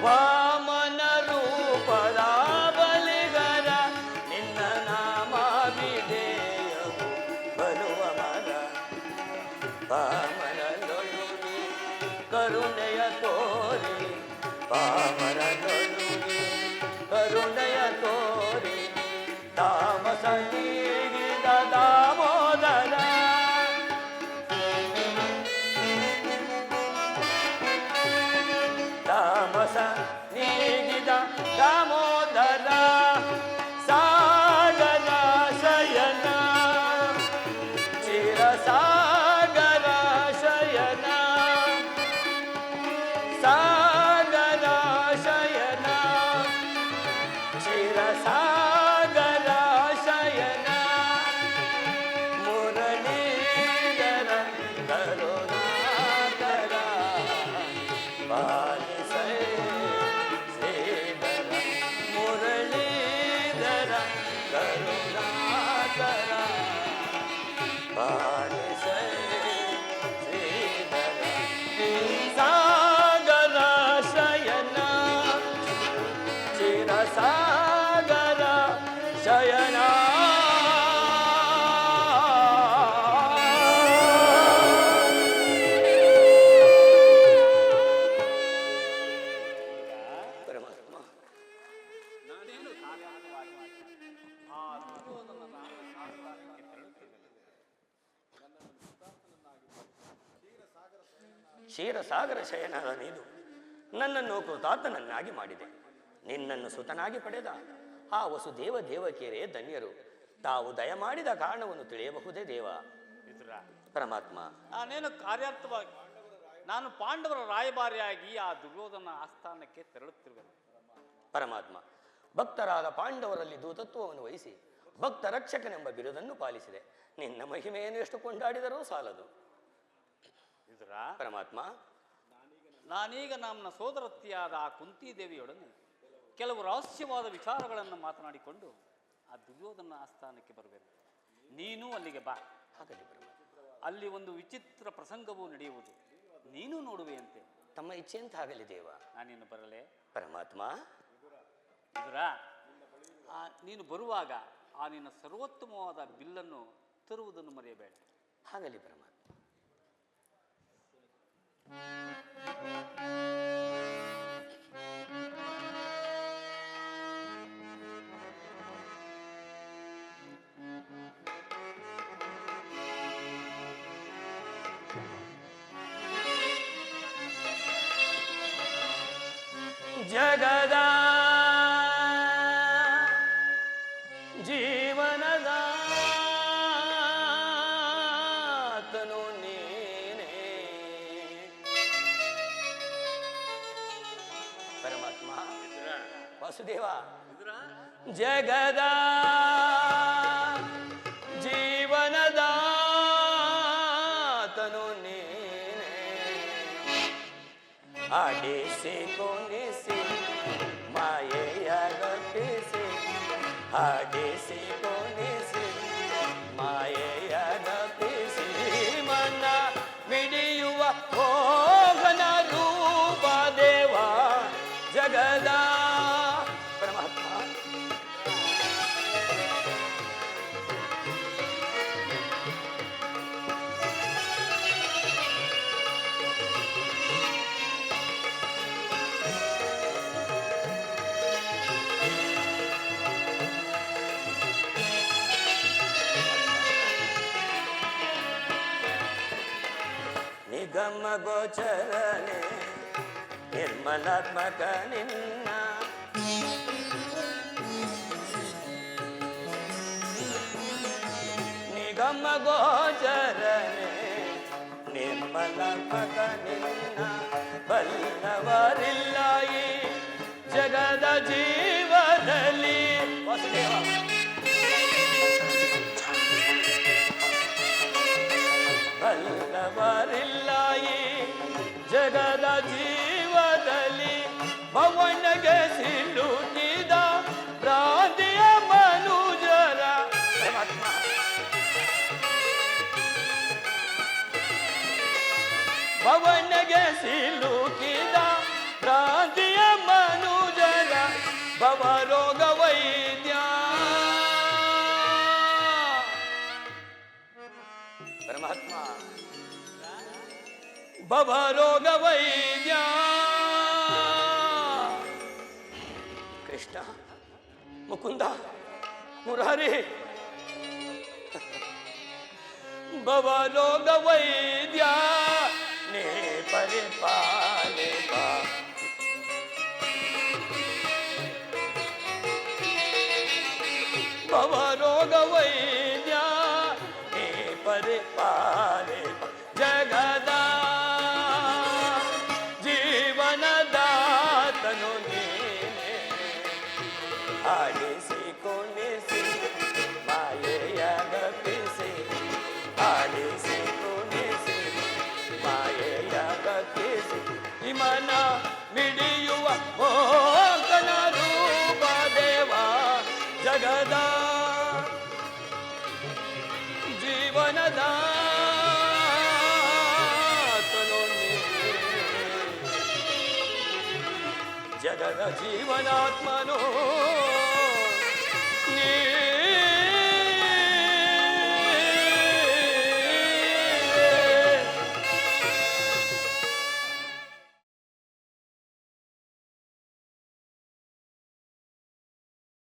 ವಾಮನ ರೂಪದ ಪಾಮರನೊಲುಗೆ ಕರುಣೆಯ ತೋರಿ ತಾಮಸ ನೀಗಿದ ದಾಮೋದರ ತಾಮಸ ನೀಗಿದ ದಾಮೋದರ ಸಾಗರ ಶಯನ ಚಿರ ಸಾಗರ ಶಯನ ಸಾಗರ ಶಯನ ಚಿರ ಸಾಗರ ಶಯನ ಮುರಳೀಧರ ಕರುಣಾಕರ ಪಾಲಿಸೈ ಶ್ರೀಧರ ಮುರಳೀಧರ ಕರುಣಾಕರ ಪಾಲಿಸೈ ಶ್ರೀಧರ ಸಾಗರ ಶಯನ ಚಿರ ಸಾಗರ ಶಯನ ಪರಮಾತ್ಮ ಕ್ಷೀರಸಾಗರ ಶಯನದ ನೀನು ನನ್ನನ್ನು ಕೃತಾರ್ಥನನ್ನಾಗಿ ಮಾಡಿದೆ. ನಿನ್ನನ್ನು ಸುತನಾಗಿ ಪಡೆದ ಆ ವಸುದೇವ ದೇವಕಿಯರೇ ಧನ್ಯರು. ತಾವು ದಯಮಾಡಿದ ಕಾರಣವನ್ನು ತಿಳಿಯಬಹುದೇ ದೇವ? ಪರಮಾತ್ಮ, ನಾನೇನು ಕಾರ್ಯಾರ್ಥವಾಗಿ ನಾನು ಪಾಂಡವರ ರಾಯಭಾರಿಯಾಗಿ ಆ ದುರ್ಯೋಧನ ಆಸ್ಥಾನಕ್ಕೆ ತೆರಳುತ್ತಿರುವೆನು. ಪರಮಾತ್ಮ, ಭಕ್ತರಾದ ಪಾಂಡವರಲ್ಲಿ ದೂತತ್ವವನ್ನು ವಹಿಸಿ ಭಕ್ತ ರಕ್ಷಕನೆಂಬ ಬಿರುದನ್ನು ಪಾಲಿಸಿದೆ. ನಿನ್ನ ಮಹಿಮೆಯನ್ನು ಎಷ್ಟು ಕೊಂಡಾಡಿದರೂ ಸಾಲದು. ಪರಮಾತ್ಮ, ನಾನೀಗ ನಮ್ಮ ಸೋದರತ್ತಿಯಾದ ಆ ಕುಂತಿದೇವಿಯೊಡನೆ ಕೆಲವು ರಹಸ್ಯವಾದ ವಿಚಾರಗಳನ್ನು ಮಾತನಾಡಿಕೊಂಡು ಆ ದುರ್ಯೋಧನ ಆಸ್ಥಾನಕ್ಕೆ ಬರುವೆನು. ನೀನು ಅಲ್ಲಿಗೆ ಬಾ. ಹಾಗಲಿ ಪರಮಾತ್ಮ. ಅಲ್ಲಿ ಒಂದು ವಿಚಿತ್ರ ಪ್ರಸಂಗವೂ ನಡೆಯುವುದು, ನೀನು ನೋಡುವೆಯಂತೆ. ತಮ್ಮ ಇಚ್ಛೆಯಂತಾಗಲಿ ದೇವ. ನಾನಿನ್ನು ಬರಲೇ? ಪರಮಾತ್ಮ, ನೀನು ಬರುವಾಗ ಆ ನಿನ್ನ ಸರ್ವೋತ್ತಮವಾದ ಬಿಲ್ಲನ್ನು ತರುವುದನ್ನು ಮರೆಯಬೇಡ. ಹಾಗಲಿ ಪರಮಾತ್ಮ. ಜಗದ ಜೀವನದ ತನು ನೀನೇ. ಪರಮಾತ್ಮ, ವಾಸುದೇವ, ಜಗದ ಜೀವನದ ತನು ನೀನೇ. ಆಡಿಸಿ ಕೊನಿಸಿ ಮಾಯೆಯ ಗಪ್ಪಿಸಿ, ಆಡಿಸಿ ಕೊನಿಸಿ ಮಾಯೆಯ ಗಪ್ಪಿಸಿ, ಮನ ಮಿಡಿಯುವ ಮೋಹನ ರೂಪ ದೇವ ಜಗದ. ಪರಮಾತ್ಮ, ನಿಗಮ ಗೋಚರನೆ ನಿರ್ಮಲಾತ್ಮಕ ನಿನ್ನ, ನಿಗಮ ಗೋಚರನೆ ನಿರ್ಮಲಾತ್ಮಕ ನಿನ್ನ. ಬಲ್ಲವರಿಲ್ಲ ಈ ಜಗದ ಜೀವದಲ್ಲಿ. ವಾಸುದೇವ, ಬಲ್ಲವರಿಲ್ಲ ಈ ಜಗದ ಜೀವದಲ್ಲಿ. ಭವನಗೆ ಸಿಲುಕಿದ ಭ್ರಾಂತಿಯ ಮನುಜರ. ಭವನಗೆ ಸಿಲುಕಿದ ಭ್ರಾಂತಿಯ ಮನುಜರ ಭವರೋಗ ವೈದ್ಯ. ಪರಮಾತ್ಮ, ಭವರೋಗ ವೈದ್ಯ ಕೃಷ್ಣ, ಮುಕುಂದ, ಮುರಾರಿ, ಭವಲೋಕ ವೈದ್ಯ ನೇ ಪರಿಪಾಲೆ ಬಾ. ಭವರೋಗ ವೈದ್ಯ ಹೇ ಪರಿಪಾಲೆ ಜಗದ ಜೀವನದಾತನು ನೀನೆ. ಆಡಿಸಿ ಕೊನೆಸಿ ಮಾಯೆಯ ಗಪ್ಪಿಸಿ, ಆಡಿಸಿ ಕೊನೆಸಿ ಮಾಯೆಯ ಗಪ್ಪಿಸಿ, ಇಮನ ಮಿಡಿಯುವ ಮೋಹನ ರೂಪ ದೇವ ಜಗದ ಜೀವನದ ಜಗದ ಜೀವನಾತ್ಮನೋ